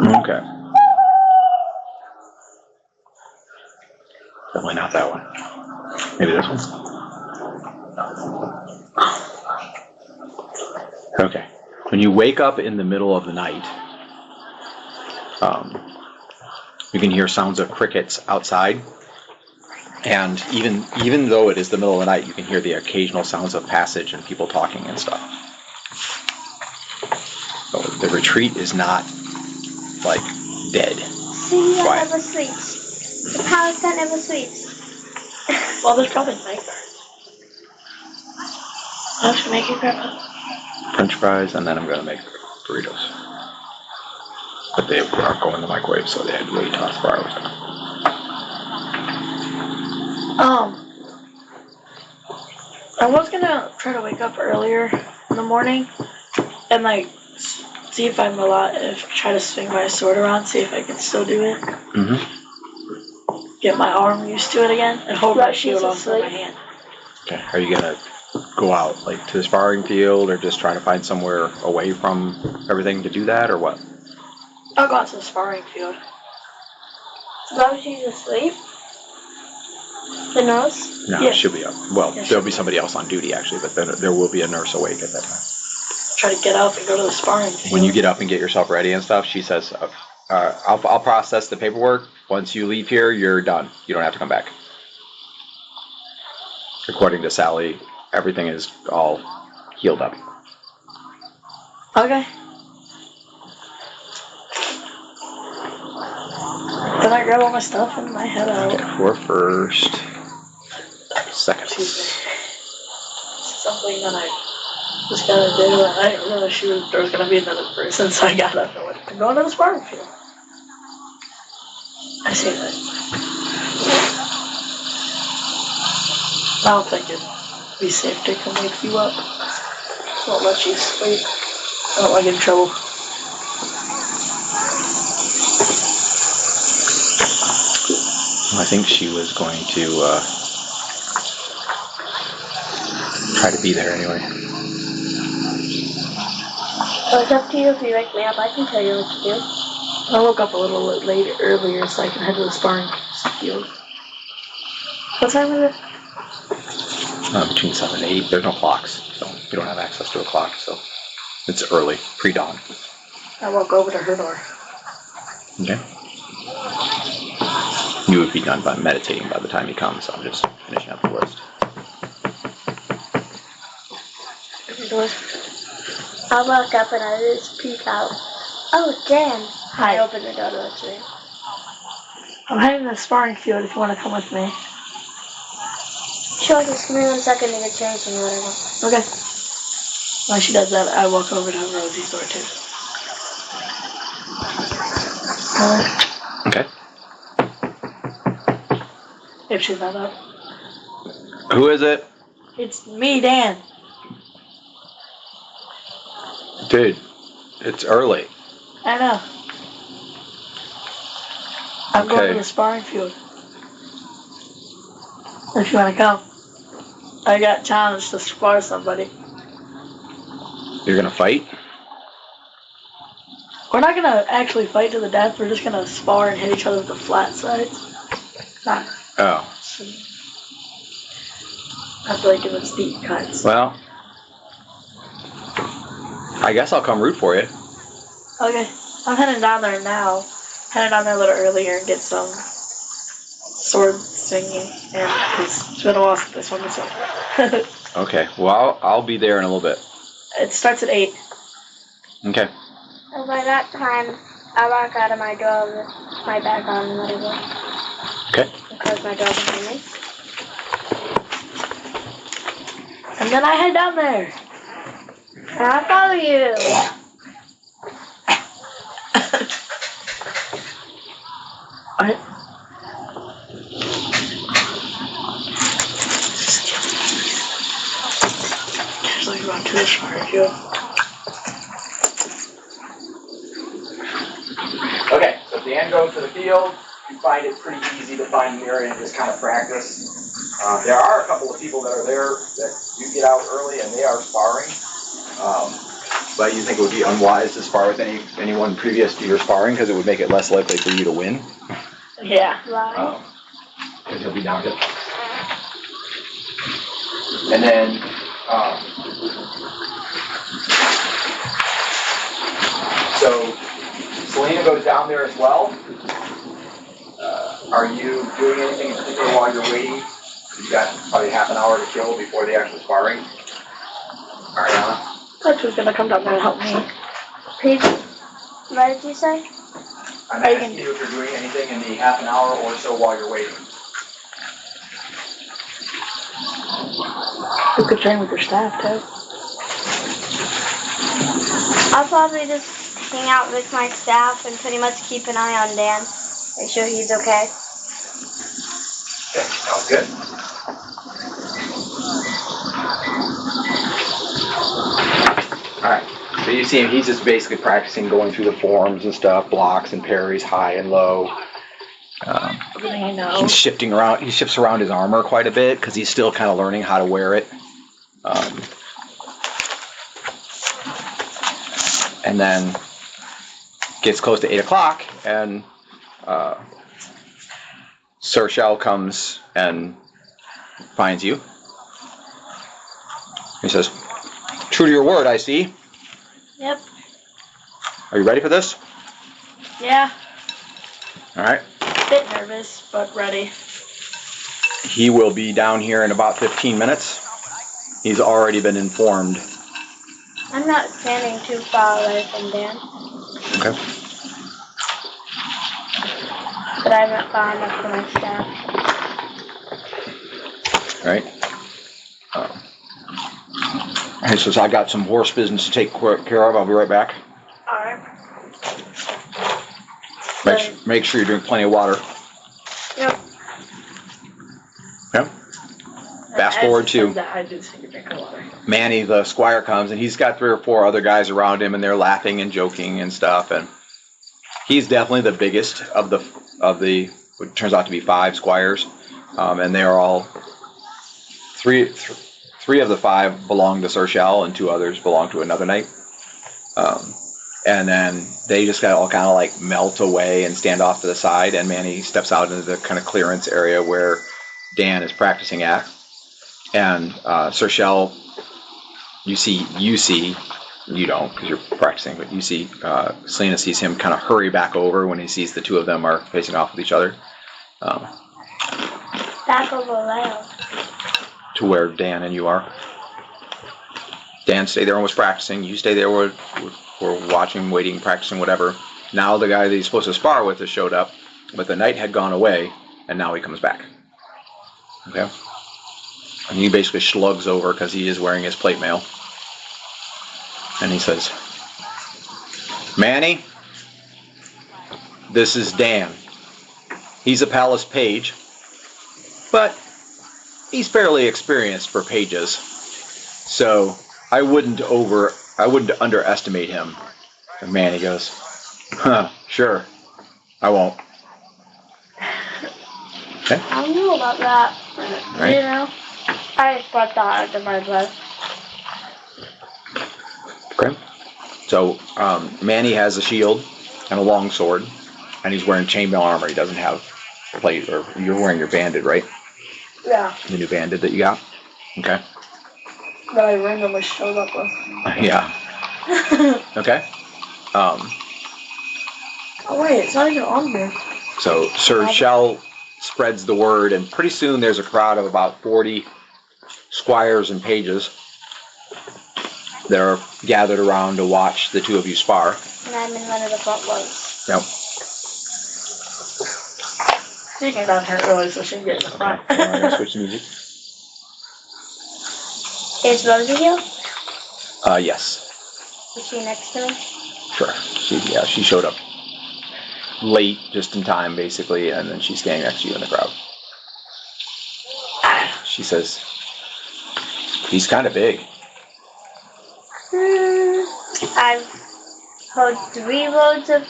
[SPEAKER 1] Okay. Definitely not that one. Maybe this one? Okay. When you wake up in the middle of the night, you can hear sounds of crickets outside. And even though it is the middle of the night, you can hear the occasional sounds of passage and people talking and stuff. So the retreat is not, like, dead.
[SPEAKER 2] See, that
[SPEAKER 1] Quiet.
[SPEAKER 2] never sleeps. The palace that never sleeps.
[SPEAKER 4] Well, there's probably night guards. I'll have to make you grab
[SPEAKER 1] French fries, and then I'm going to make burritos. But they aren't going in the microwave, so they had to wait till 4 hours.
[SPEAKER 4] I was gonna try to wake up earlier in the morning and like see if I'm try to swing my sword around, see if I can still do it.
[SPEAKER 1] Mm-hmm.
[SPEAKER 4] Get my arm used to it again and hold my shield onto my hand.
[SPEAKER 1] Okay. Are you going to go out, like, to the sparring field, or just try to find somewhere away from everything to do that, or what?
[SPEAKER 4] I'll go out to the sparring field.
[SPEAKER 2] As long as she's asleep. The nurse?
[SPEAKER 1] No,
[SPEAKER 4] Yeah.
[SPEAKER 1] she'll be up. Well,
[SPEAKER 4] Yeah,
[SPEAKER 1] there'll be somebody else on duty, actually, but then there will be a nurse awake at that time.
[SPEAKER 4] Try to get up and go to the sparring field.
[SPEAKER 1] When you get up and get yourself ready and stuff, she says, I'll process the paperwork. Once you leave here, you're done. You don't have to come back. According to Sally, everything is all healed up.
[SPEAKER 4] Okay. Then I grab all my stuff and I head out.
[SPEAKER 1] Okay, for first, second.
[SPEAKER 4] Excuse me. Something that I was gonna do, and I didn't realize there was gonna be another person, so I got up and went, I'm going to the sparring field. I see that. I don't think it'd be safe to come wake you up. Won't let you sleep. I don't want to get in trouble.
[SPEAKER 1] I think she was going to try to be there anyway.
[SPEAKER 2] So it's up to you if you wake me up. I can tell you what to do.
[SPEAKER 4] I woke up a little later, earlier, so I can head to the sparring field. What time is it?
[SPEAKER 1] Between 7 and 8. There's no clocks, so you don't have access to a clock, so it's early, pre-dawn.
[SPEAKER 4] I walk over to her door.
[SPEAKER 1] Okay. You would be done by meditating by the time you come, so I'm just finishing up the list.
[SPEAKER 4] Her door.
[SPEAKER 2] I'll walk up and I just peek out. Oh, Dan.
[SPEAKER 4] Hi.
[SPEAKER 2] I open the door to let you in.
[SPEAKER 4] I'm heading to the sparring field if you want to come with me.
[SPEAKER 2] Sure, just give me 1 second to get changed and whatever.
[SPEAKER 4] Okay. While she does that, I walk over to Rosie's door too.
[SPEAKER 1] Okay.
[SPEAKER 4] If she's not up.
[SPEAKER 1] Who is it?
[SPEAKER 4] It's me, Dan.
[SPEAKER 1] Dude, it's early.
[SPEAKER 4] I know. I'm going
[SPEAKER 1] Okay.
[SPEAKER 4] to the sparring field. If you want to come. I got challenged to spar somebody.
[SPEAKER 1] You're gonna fight?
[SPEAKER 4] We're not gonna actually fight to the death. We're just gonna spar and hit each other with the flat sides. Not
[SPEAKER 1] Oh.
[SPEAKER 4] like doing steep cuts.
[SPEAKER 1] Well, I guess I'll come root for you.
[SPEAKER 4] Okay. I'm heading down there now. Heading down there a little earlier and get some sword swinging. And it's been a while since I swung this one.
[SPEAKER 1] Okay. Well, I'll be there in a little bit.
[SPEAKER 4] It starts at 8.
[SPEAKER 1] Okay.
[SPEAKER 2] And by that time, I walk out of my door with my bag on and whatever.
[SPEAKER 1] Okay.
[SPEAKER 2] And close my door behind me.
[SPEAKER 4] And then I head down there.
[SPEAKER 2] And I'll follow you.
[SPEAKER 4] Alright. There's like about 2 sparring field.
[SPEAKER 1] Okay, so Dan goes to the field. You find it pretty easy to find the area and just kind of practice. There are a couple of people that are there that do get out early and they are sparring. But you think it would be unwise to spar with anyone previous to your sparring because it would make it less likely for you to win?
[SPEAKER 4] Yeah.
[SPEAKER 2] Right.
[SPEAKER 1] Because he'll be down to. And then, so Selena goes down there as well. Are you doing anything in particular while you're waiting? You've got probably half an hour to kill before the actual sparring. Ariana?
[SPEAKER 4] That's who's gonna come down there and help me.
[SPEAKER 2] Pete, what did you say?
[SPEAKER 1] I'm asking you if you're doing anything in the half an hour or so while you're waiting.
[SPEAKER 4] You could train with your staff too.
[SPEAKER 2] I'll probably just hang out with my staff and pretty much keep an eye on Dan. Make sure he's okay.
[SPEAKER 1] Okay, sounds good. Alright, so you see him, he's just basically practicing going through the forms and stuff, blocks and parries, high and low.
[SPEAKER 4] Everything I know.
[SPEAKER 1] He's shifting around, he shifts around his armor quite a bit because he's still kind of learning how to wear it. And then gets close to 8 o'clock and Sir Shell comes and finds you. He says, "True to your word, I see.
[SPEAKER 4] Yep.
[SPEAKER 1] Are you ready for this?"
[SPEAKER 4] Yeah.
[SPEAKER 1] All right.
[SPEAKER 4] Bit nervous, but ready.
[SPEAKER 1] He will be down here in about 15 minutes. He's already been informed.
[SPEAKER 2] I'm not standing too far away from Dan,
[SPEAKER 1] Okay.
[SPEAKER 2] but I'm not far enough for my staff.
[SPEAKER 1] All right. He says, "I got some horse business to take care of. I'll be right back.
[SPEAKER 4] Alright.
[SPEAKER 1] Make sure you drink plenty of water."
[SPEAKER 2] Yep.
[SPEAKER 1] Yeah. Fast forward to
[SPEAKER 4] I do just need to drink water.
[SPEAKER 1] Manny, the squire, comes, and he's got 3 or 4 other guys around him, and they're laughing and joking and stuff. And he's definitely the biggest of the what turns out to be 5 squires, and they are all three of the 5 belong to Sir Shell, and 2 others belong to another knight. And then they just got all kind of like melt away and stand off to the side, and Manny steps out into the kind of clearance area where Dan is practicing at. And Sir Shell, you don't because you're practicing, but you see Selena sees him kind of hurry back over when he sees the 2 of them are facing off with each other.
[SPEAKER 3] Back over where?
[SPEAKER 1] To where Dan and you are. Dan stayed there and was practicing. You stay there, we're watching, waiting, practicing, whatever. Now the guy that he's supposed to spar with has showed up, but the knight had gone away, and now he comes back. Okay? And he basically slugs over because he is wearing his plate mail. And he says, Manny, this is Dan. He's a palace page, but he's fairly experienced for pages. So I wouldn't underestimate him. And Manny goes, huh, sure, I won't. Okay.
[SPEAKER 3] I don't know about that.
[SPEAKER 1] Right.
[SPEAKER 3] You know? I just brought that out of my blood.
[SPEAKER 1] Okay. So Manny has a shield and a long sword, and he's wearing chainmail armor. He doesn't have plate, or you're wearing your banded, right?
[SPEAKER 4] Yeah.
[SPEAKER 1] The new banded that you got? Okay.
[SPEAKER 4] That I randomly showed up with.
[SPEAKER 1] Yeah. Okay.
[SPEAKER 4] Oh wait, it's not even on there.
[SPEAKER 1] So Sir Shell spreads the word, and pretty soon there's a crowd of about 40 squires and pages that are gathered around to watch the 2 of you spar.
[SPEAKER 3] And I'm in one of the front ones.
[SPEAKER 1] Yep.
[SPEAKER 4] She came down here early so she can get in the front.
[SPEAKER 1] I'm going to switch the music.
[SPEAKER 3] Is Rosie here?
[SPEAKER 1] Yes.
[SPEAKER 3] Is she next to me?
[SPEAKER 1] Sure. She showed up late, just in time, basically, and then she's standing next to you in the crowd. She says, he's kind of big.
[SPEAKER 3] I've heard 3 words of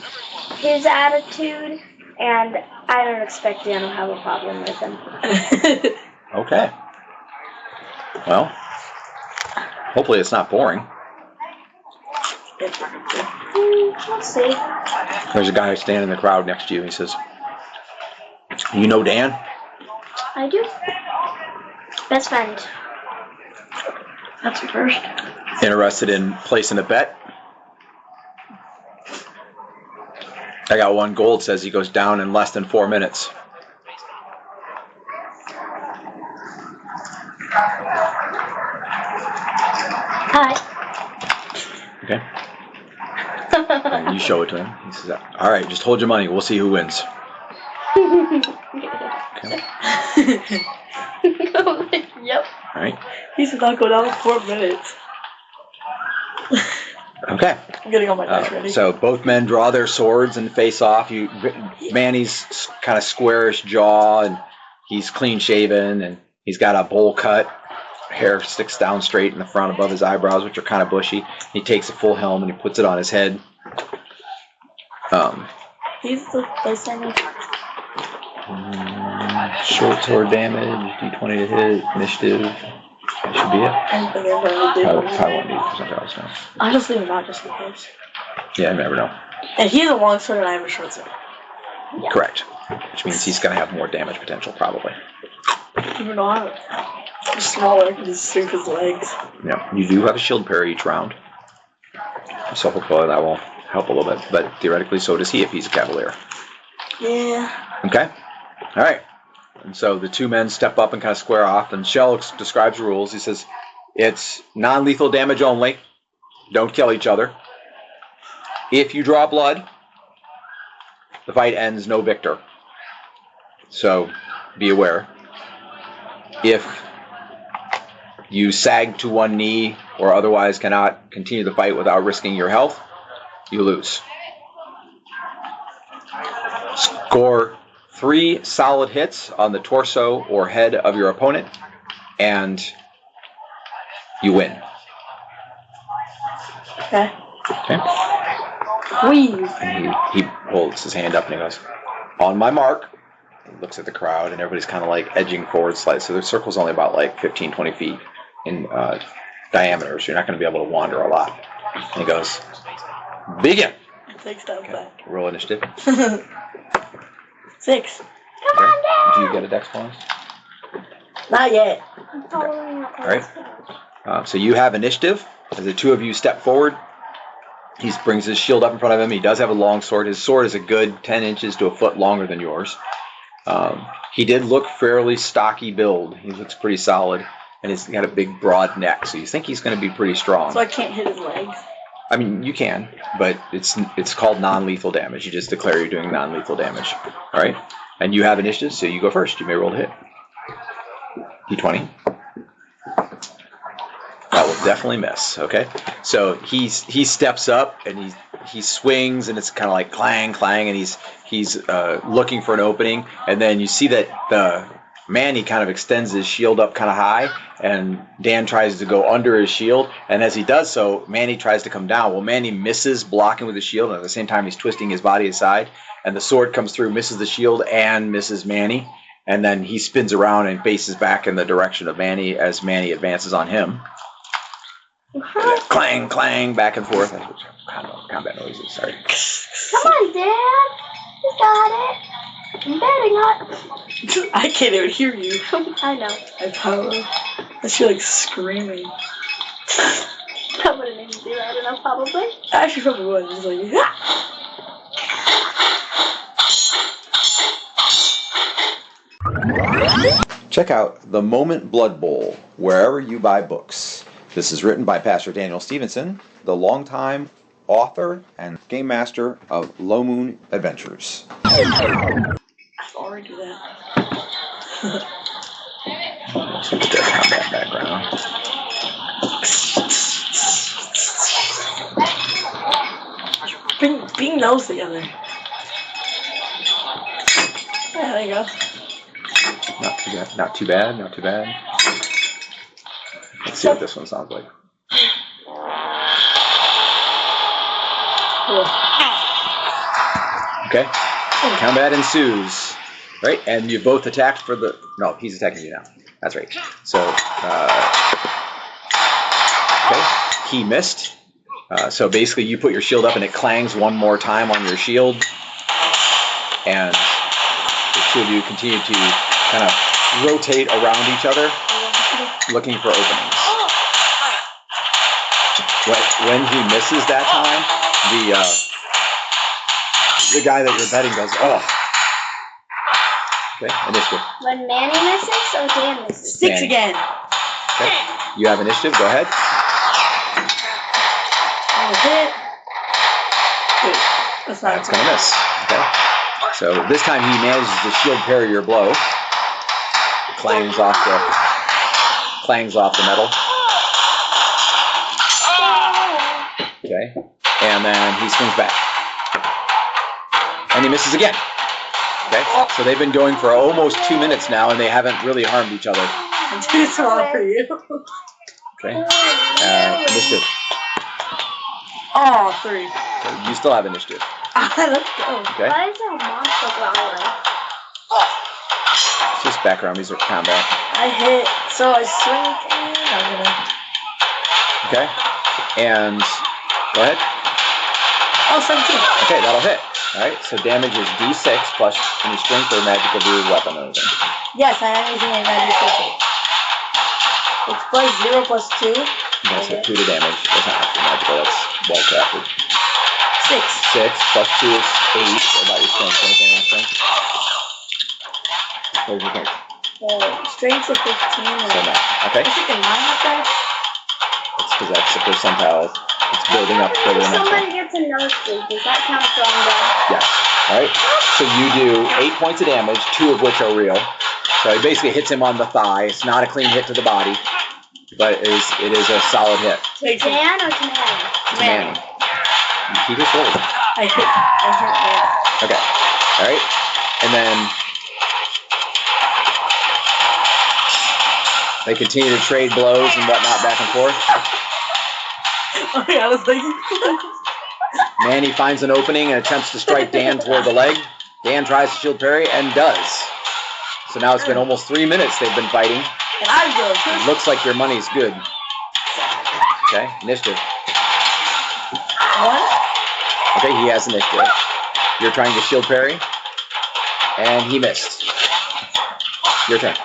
[SPEAKER 3] his attitude, and I don't expect Dan to have a problem with him.
[SPEAKER 1] Okay. Well, hopefully it's not boring.
[SPEAKER 3] We'll see.
[SPEAKER 1] There's a guy standing in the crowd next to you. He says, you know Dan?
[SPEAKER 3] I do. Best friend.
[SPEAKER 4] That's the first.
[SPEAKER 1] Interested in placing a bet? I got 1 gold, says he goes down in less than 4 minutes.
[SPEAKER 3] Hi.
[SPEAKER 1] Okay. And you show it to him. He says, all right, just hold your money. We'll see who wins. Okay.
[SPEAKER 3] Yep.
[SPEAKER 1] All right.
[SPEAKER 4] He said I'll go down in 4 minutes.
[SPEAKER 1] Okay.
[SPEAKER 4] I'm getting all my dice ready.
[SPEAKER 1] So both men draw their swords and face off. Manny's kind of squarish jaw, and he's clean shaven, and he's got a bowl cut. Hair sticks down straight in the front above his eyebrows, which are kind of bushy. He takes a full helm and he puts it on his head.
[SPEAKER 4] He's the place I need.
[SPEAKER 1] Short sword damage, d20 to hit, initiative. That should be it.
[SPEAKER 4] I don't think I'm gonna do
[SPEAKER 1] Probably
[SPEAKER 4] it.
[SPEAKER 1] won't need something else now.
[SPEAKER 4] I'll just leave him out just in case.
[SPEAKER 1] Yeah, I never know.
[SPEAKER 4] And he has a long sword and I have a short sword.
[SPEAKER 3] Yeah.
[SPEAKER 1] Correct. Which means he's going to have more damage potential, probably.
[SPEAKER 4] Even though I'm smaller, he just sweep his legs.
[SPEAKER 1] Yeah, you do have a shield parry each round. So hopefully that will help a little bit. But theoretically, so does he if he's a cavalier.
[SPEAKER 4] Yeah.
[SPEAKER 1] Okay? All right. And so the 2 men step up and kind of square off, and Shell describes the rules. He says, it's non-lethal damage only. Don't kill each other. If you draw blood, the fight ends, no victor. So be aware. If you sag to 1 knee or otherwise cannot continue the fight without risking your health, you lose. Score 3 solid hits on the torso or head of your opponent, and you win.
[SPEAKER 4] Okay.
[SPEAKER 1] Okay.
[SPEAKER 4] Wheeze.
[SPEAKER 1] And he holds his hand up and he goes, on my mark. He looks at the crowd and everybody's kind of like edging forward slightly. So the circle's only about like 15, 20 feet in diameter, so you're not going to be able to wander a lot. And he goes, begin.
[SPEAKER 4] Take steps back.
[SPEAKER 1] Roll initiative.
[SPEAKER 4] 6.
[SPEAKER 2] Come on, Dad.
[SPEAKER 1] Do you get a dex bonus?
[SPEAKER 4] Not yet.
[SPEAKER 2] I'm following up.
[SPEAKER 1] All right. So you have initiative. As the two of you step forward, he brings his shield up in front of him. He does have a long sword. His sword is a good 10 inches to a foot longer than yours. He did look fairly stocky build. He looks pretty solid, and he's got a big, broad neck. So you think he's going to be pretty strong.
[SPEAKER 4] So I can't hit his legs.
[SPEAKER 1] I mean, you can, but it's called non-lethal damage. You just declare you're doing non-lethal damage. All right? And you have initiative, so you go first. You may roll to hit. D20. That will definitely miss. Okay? So he steps up, and he swings, and it's kind of like clang, clang, and he's looking for an opening. And then you see that Manny kind of extends his shield up kind of high, and Dan tries to go under his shield. And as he does so, Manny tries to come down. Well, Manny misses blocking with his shield, and at the same time he's twisting his body aside. And the sword comes through, misses the shield, and misses Manny. And then he spins around and faces back in the direction of Manny as Manny advances on him. Clang, clang, back and forth. Combat noises, sorry.
[SPEAKER 2] Come on, Dad. You got it. I'm betting on.
[SPEAKER 4] I can't even hear you.
[SPEAKER 2] I know.
[SPEAKER 4] I feel like screaming.
[SPEAKER 2] That wouldn't make me do that enough, probably.
[SPEAKER 4] I actually probably would. Just like, yeah.
[SPEAKER 1] Check out The Moment Blood Bowl wherever you buy books. This is written by Pastor Daniel Stevenson, the longtime author and game master of Low Moon Adventures.
[SPEAKER 4] I've already do that.
[SPEAKER 1] Let's get the combat background.
[SPEAKER 4] Bring those together. Yeah, there you go.
[SPEAKER 1] Not too bad. Not too bad. Not too bad. Let's see what this one sounds like. Okay. Combat ensues. Right? And you both attacked for the... No, he's attacking you now. That's right. So, okay. He missed. So basically you put your shield up and it clangs one more time on your shield. And the two of you continue to kind of rotate around each other, looking for openings. When he misses that time, the guy that you're betting goes, oh. Okay, initiative.
[SPEAKER 2] When Manny misses or Dan misses?
[SPEAKER 4] 6 again.
[SPEAKER 1] Okay, you have initiative. Go ahead.
[SPEAKER 4] Hit. Wait,
[SPEAKER 1] That's gonna miss. Okay. So this time he manages to shield parry your blow. Clangs off the metal. Okay. And then he swings back. And he misses again. Okay. So they've been going for almost 2 minutes now, and they haven't really harmed each other.
[SPEAKER 4] I'm too small for you.
[SPEAKER 1] Okay. Initiative.
[SPEAKER 4] Oh, 3.
[SPEAKER 1] So you still have initiative.
[SPEAKER 4] Let's go.
[SPEAKER 1] Okay.
[SPEAKER 2] Why is there a monster growling?
[SPEAKER 1] It's just background music combat.
[SPEAKER 4] I hit, so I swing and I'm gonna...
[SPEAKER 1] Okay. And go ahead.
[SPEAKER 4] Oh, 17.
[SPEAKER 1] Okay, that'll hit. Alright, so damage is D6 plus any strength or magical dual weapon or anything.
[SPEAKER 4] Yes, I am using a magic system. It's plus 0 plus 2.
[SPEAKER 1] That's it, 2 to damage. That's not actually magical, that's well crafted.
[SPEAKER 4] 6.
[SPEAKER 1] 6 plus 2 is 8. What about your strength? Anything on strength? Where's your strength?
[SPEAKER 4] Strength's a 15.
[SPEAKER 1] So no. Okay?
[SPEAKER 4] I think a 9 up there.
[SPEAKER 1] That's because that's the percentile. It's building up further than
[SPEAKER 2] Somebody gets a nosebleed. Does that count for dead?
[SPEAKER 1] Yes. Alright? So you do 8 points of damage, 2 of which are real. So he basically hits him on the thigh. It's not a clean hit to the body, but it is a solid hit.
[SPEAKER 2] To Dan or to Manny?
[SPEAKER 1] To Manny. He just rolled.
[SPEAKER 4] I hit Manny.
[SPEAKER 1] Okay. Alright? And They continue to trade blows and whatnot back and forth.
[SPEAKER 4] Oh yeah, I was like.
[SPEAKER 1] Manny finds an opening and attempts to strike Dan toward the leg. Dan tries to shield parry and does. So now it's been almost 3 minutes they've been fighting.
[SPEAKER 4] And I go.
[SPEAKER 1] It looks like your money's good. Okay, initiative.
[SPEAKER 4] What?
[SPEAKER 1] Okay, he has initiative. You're trying to shield parry. And he missed. Your turn.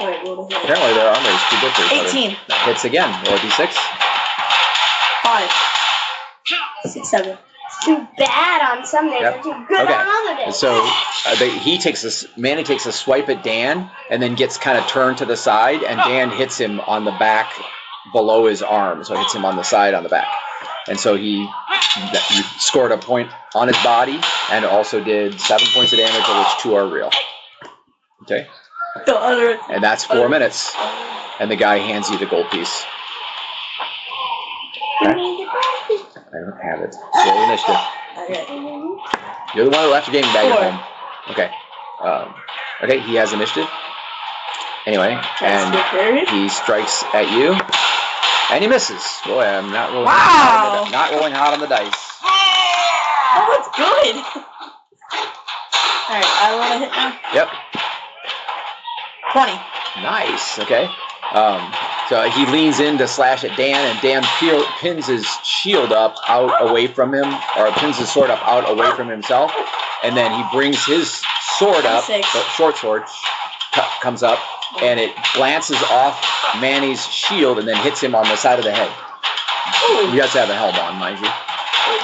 [SPEAKER 4] Wait, what is it?
[SPEAKER 1] Apparently their armor is too good for each other.
[SPEAKER 4] 18.
[SPEAKER 1] That hits again. Roll a d6.
[SPEAKER 4] 5. 6, 7.
[SPEAKER 3] Too bad on some days,
[SPEAKER 1] Yep.
[SPEAKER 3] and too good
[SPEAKER 1] Okay.
[SPEAKER 3] on other days.
[SPEAKER 1] So Manny takes a swipe at Dan and then gets kind of turned to the side, and Dan hits him on the back below his arm. So it hits him on the side on the back. And so you scored a point on his body and also did 7 points of damage, of which 2 are real. Okay?
[SPEAKER 4] The other.
[SPEAKER 1] And that's 4 minutes. And the guy hands you the gold piece. Okay. I don't have it. Roll initiative.
[SPEAKER 4] Okay.
[SPEAKER 1] You're the one that left your gaming bag at
[SPEAKER 4] 4.
[SPEAKER 1] home. Okay. Okay, he has initiative. Anyway, and he strikes at you. And he misses. Boy, I'm not rolling,
[SPEAKER 4] Wow.
[SPEAKER 1] not rolling hot on the dice.
[SPEAKER 4] Oh, that's good. Alright, I want to hit now.
[SPEAKER 1] Yep.
[SPEAKER 4] 20.
[SPEAKER 1] Nice. Okay. So he leans in to slash at Dan, and Dan pins his shield up out away from him, or pins his sword up out away from himself, and then he brings his sword up, the short sword comes up, and it glances off Manny's shield and then hits him on the side of the head.
[SPEAKER 4] Ooh.
[SPEAKER 1] You guys have a helm on, mind you.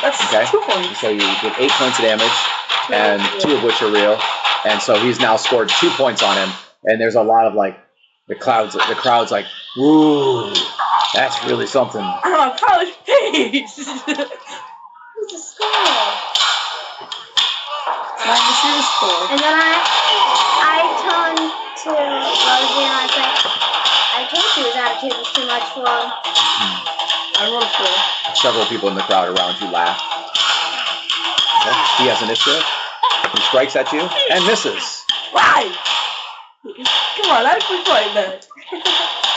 [SPEAKER 4] That's
[SPEAKER 1] Okay.
[SPEAKER 4] 2 points.
[SPEAKER 1] So you get 8 points of damage, and 2 of which are real, and so he's now scored 2 points on him, and there's a lot of like, the crowd's like, woo, that's really something.
[SPEAKER 4] I'm a polished page.
[SPEAKER 3] Who's the score?
[SPEAKER 4] Minus your score.
[SPEAKER 3] And then I turned to Rosie and I said, I told you his attitude was too much for him.
[SPEAKER 4] I rolled a 4.
[SPEAKER 1] Several people in the crowd around you laugh. Okay. He has initiative. He strikes at you and misses.
[SPEAKER 4] Why? Come on, I can fight that.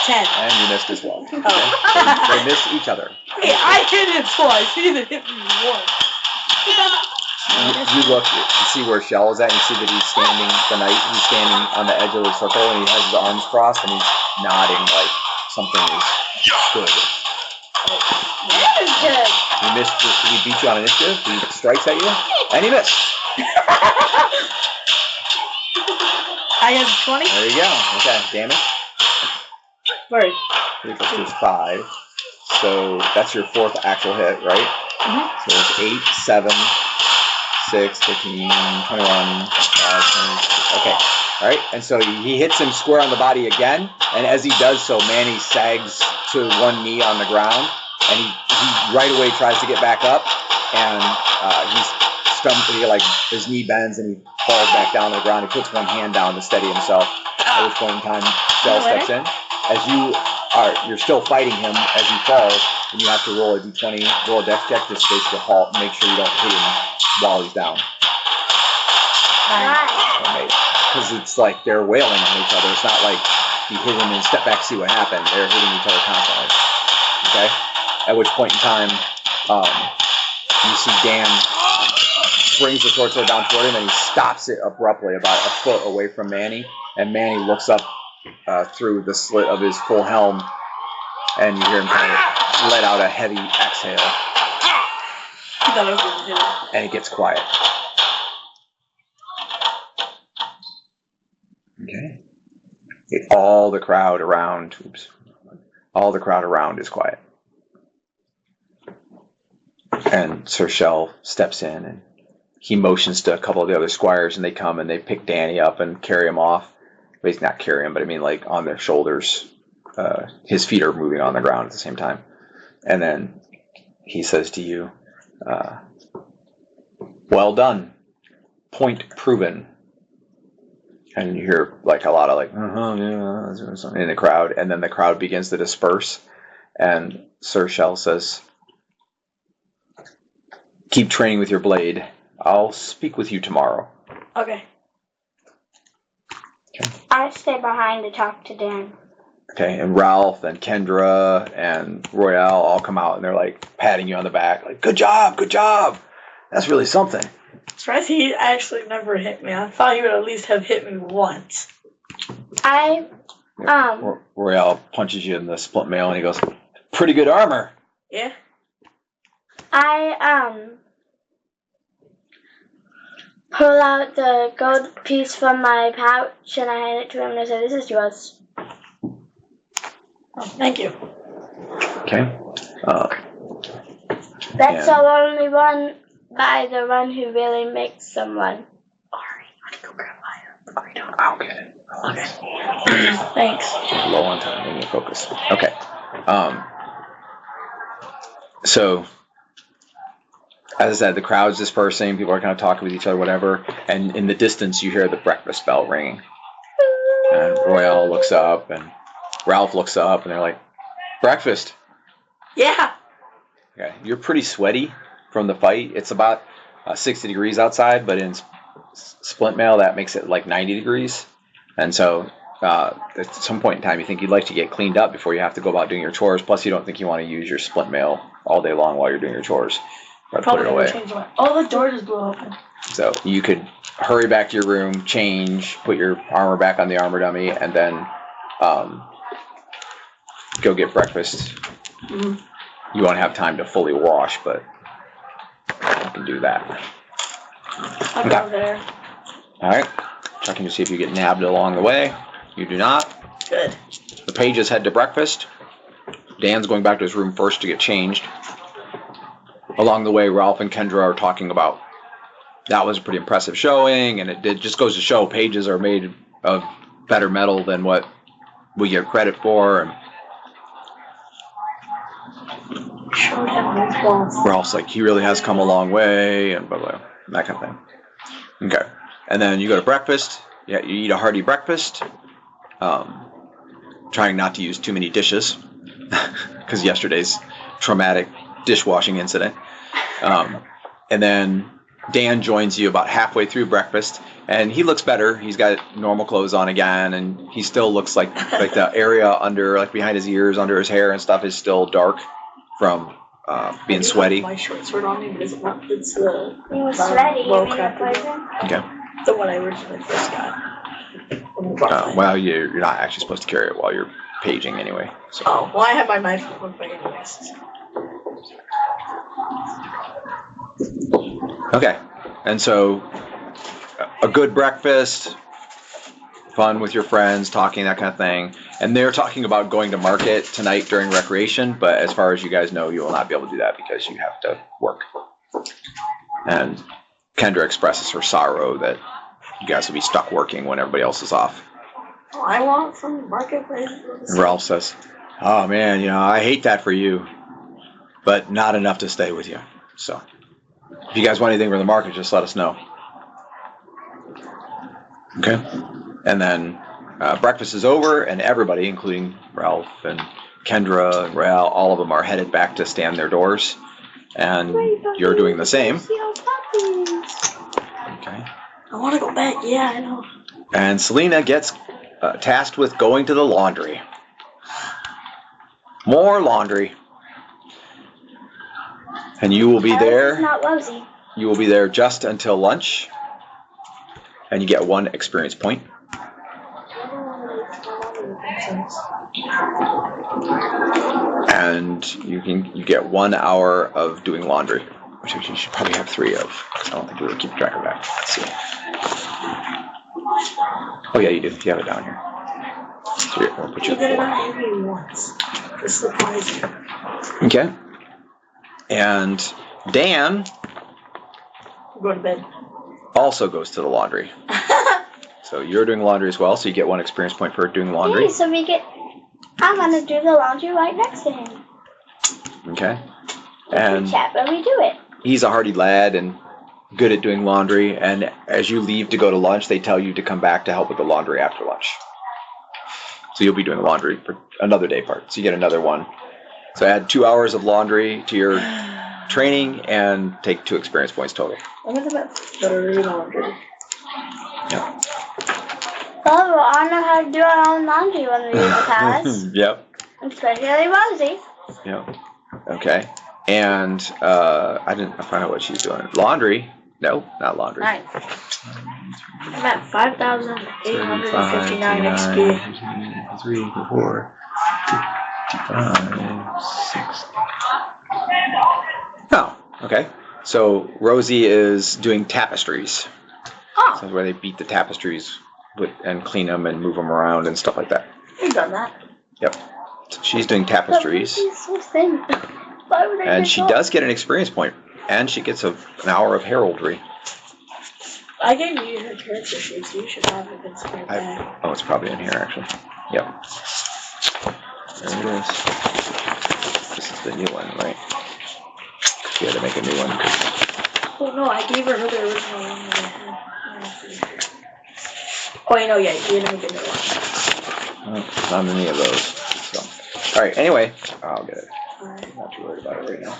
[SPEAKER 4] 10.
[SPEAKER 1] And you missed as well. Okay.
[SPEAKER 4] Oh.
[SPEAKER 1] They miss each other.
[SPEAKER 4] Hey, I hit it twice. He didn't hit me once.
[SPEAKER 1] You look, you see where Shell is at, and you see that he's standing, he's standing on the edge of the circle, and he has his arms crossed, and he's nodding like something is good.
[SPEAKER 3] That is good.
[SPEAKER 1] He beat you on initiative, he strikes at you, and he missed.
[SPEAKER 4] I have 20.
[SPEAKER 1] There you go. Okay, damage.
[SPEAKER 4] Right.
[SPEAKER 1] 3 plus 2 is 5. So that's your 4th actual hit, right?
[SPEAKER 4] Mm-hmm.
[SPEAKER 1] So it's 8, 7, 6, 15, 21, 5, 26. Okay. All right. And so he hits him square on the body again. And as he does so, Manny sags to one knee on the ground. And he right away tries to get back up. And his knee bends and he falls back down to the ground. He puts one hand down to steady himself. At which point in time, Shell steps in. As you're still fighting him as he falls, and you have to roll a d20, roll a dex check, just basically halt, make sure you don't hit him while he's down.
[SPEAKER 3] Right.
[SPEAKER 1] Because it's like they're wailing on each other. It's not like you hit him and step back, see what happened. They're hitting each other constantly. Okay? At which point in time, you see Dan brings the short sword down toward him, and he stops it abruptly about a foot away from Manny, and Manny looks up through the slit of his full helm, and you hear him kind of let out a heavy exhale.
[SPEAKER 4] I thought I was going to hit it.
[SPEAKER 1] And it gets quiet. Okay. All the crowd around is quiet. And Sir Shell steps in, and he motions to a couple of the other squires, and they come and they pick Danny up and carry him off. But he's not carrying him, but I mean like on their shoulders. His feet are moving on the ground at the same time. And then he says to you, well done. Point proven. And you hear like a lot of like, yeah, in the crowd. And then the crowd begins to disperse. And Sir Shell says, keep training with your blade. I'll speak with you tomorrow.
[SPEAKER 4] Okay.
[SPEAKER 2] I stay behind to talk to Dan.
[SPEAKER 1] Okay, and Ralph and Kendra and Royale all come out and they're like patting you on the back, like, good job, that's really something.
[SPEAKER 4] Surprised he actually never hit me. I thought he would at least have hit me once.
[SPEAKER 1] Royale punches you in the split mail and he goes, pretty good armor.
[SPEAKER 4] Yeah.
[SPEAKER 2] I pull out the gold piece from my pouch and I hand it to him and I say, this is yours.
[SPEAKER 4] Oh, thank you.
[SPEAKER 1] Okay.
[SPEAKER 2] That's the only one by the one who really makes someone.
[SPEAKER 4] Alright, I can go grab mine.
[SPEAKER 1] I'll get it.
[SPEAKER 4] Okay. Thanks.
[SPEAKER 1] Low on time, we need to focus. Okay. So, as I said, the crowd's dispersing, people are kind of talking with each other, whatever, and in the distance you hear the breakfast bell ringing. And Royale looks up, and Ralph looks up, and they're like, breakfast.
[SPEAKER 4] Yeah.
[SPEAKER 1] Okay. You're pretty sweaty from the fight. It's about 60 degrees outside, but in splint mail, that makes it like 90 degrees. And so at some point in time, you think you'd like to get cleaned up before you have to go about doing your chores. Plus, you don't think you want to use your splint mail all day long while you're doing your chores. Or put it away.
[SPEAKER 4] Oh, the door just blew open.
[SPEAKER 1] So you could hurry back to your room, change, put your armor back on the armor dummy, and then go get breakfast.
[SPEAKER 4] Mm-hmm.
[SPEAKER 1] You won't have time to fully wash, but you can do that.
[SPEAKER 4] I'll go there.
[SPEAKER 1] All right. Checking to see if you get nabbed along the way. You do not.
[SPEAKER 4] Good.
[SPEAKER 1] The Paiges head to breakfast. Dan's going back to his room first to get changed. Along the way, Ralph and Kendra are talking about that was a pretty impressive showing, and it just goes to show Paiges are made of better metal than what we get credit for. And
[SPEAKER 4] Showed him his walls.
[SPEAKER 1] Ralph's like, he really has come a long way, and blah, blah, that kind of thing. Okay. And then you go to breakfast. Yeah, you eat a hearty breakfast. Trying not to use too many dishes because yesterday's traumatic dishwashing incident. And then Dan joins you about halfway through breakfast, and he looks better. He's got normal clothes on again, and he still looks like the area under, like behind his ears, under his hair and stuff is still dark from being sweaty.
[SPEAKER 4] My shorts were on me, but it's not. It's the.
[SPEAKER 2] You were sweaty. You
[SPEAKER 4] low
[SPEAKER 2] mean
[SPEAKER 4] crap.
[SPEAKER 2] the poison?
[SPEAKER 1] Okay.
[SPEAKER 4] The one I originally first got.
[SPEAKER 1] Well, you're not actually supposed to carry it while you're paging anyway. So.
[SPEAKER 4] Oh, well, I have my knife in my anyways.
[SPEAKER 1] Okay, and so a good breakfast, fun with your friends, talking, that kind of thing. And they're talking about going to market tonight during recreation, but as far as you guys know, you will not be able to do that because you have to work. And Kendra expresses her sorrow that you guys will be stuck working when everybody else is off.
[SPEAKER 4] Oh, I want from the marketplace.
[SPEAKER 1] And Ralph says, oh man, I hate that for you, but not enough to stay with you. So if you guys want anything from the market, just let us know. Okay. And then breakfast is over, and everybody, including Ralph and Kendra and Rael, all of them are headed back to stand their doors. And you're doing the same. Okay.
[SPEAKER 4] I want to go back. Yeah, I know.
[SPEAKER 1] And Selena gets tasked with going to the laundry. More laundry. And you will be there.
[SPEAKER 2] Not Rosie.
[SPEAKER 1] You will be there just until lunch. And you get 1 experience point. And you get 1 hour of doing laundry, which you should probably have 3 of, because I don't think we were keeping track of that. Let's see. Oh yeah, you do. You have it down here. So here, we'll put you
[SPEAKER 4] You did it
[SPEAKER 1] at 4.
[SPEAKER 4] on me once. For surprising.
[SPEAKER 1] Okay. And Dan
[SPEAKER 4] Go to bed.
[SPEAKER 1] also goes to the laundry. So you're doing laundry as well, so you get 1 experience point for doing laundry.
[SPEAKER 2] Hey, so I'm gonna do the laundry right next to him.
[SPEAKER 1] Okay.
[SPEAKER 2] We
[SPEAKER 1] And
[SPEAKER 2] chat when we do it.
[SPEAKER 1] he's a hardy lad and good at doing laundry. And as you leave to go to lunch, they tell you to come back to help with the laundry after lunch. So you'll be doing laundry for another day part. So you get another 1. So add 2 hours of laundry to your training and take 2 experience points total.
[SPEAKER 4] I'm gonna bet third laundry.
[SPEAKER 1] Yeah.
[SPEAKER 2] Oh, I know how to do our own laundry when we leave the house.
[SPEAKER 1] Yep.
[SPEAKER 2] Especially Rosie.
[SPEAKER 1] Yep. Okay. And I didn't find out what she's doing. Laundry? No, not laundry.
[SPEAKER 4] 9. I'm at 5,859 XP.
[SPEAKER 1] 3, 4, 55, 60. Oh, okay. So Rosie is doing tapestries.
[SPEAKER 4] Oh,
[SPEAKER 1] That's where they beat the tapestries and clean them and move them around and stuff like that.
[SPEAKER 4] we've done that.
[SPEAKER 1] Yep. So she's doing tapestries.
[SPEAKER 2] But Rosie's so thin. Why would I
[SPEAKER 1] And
[SPEAKER 2] get
[SPEAKER 1] she
[SPEAKER 2] up?
[SPEAKER 1] does get an experience point. And she gets an hour of heraldry.
[SPEAKER 4] I gave you her character sheet, so you should have it in spare back.
[SPEAKER 1] Oh, it's probably in here, actually. Yep. There it is. This is the new one, right? She had to make a new one.
[SPEAKER 4] Oh no, I gave her the original one that I had. Oh, you know, yeah, you didn't make a new one.
[SPEAKER 1] Not many of those. So, all right. Anyway, I'll get it. I'm not too worried about it right now.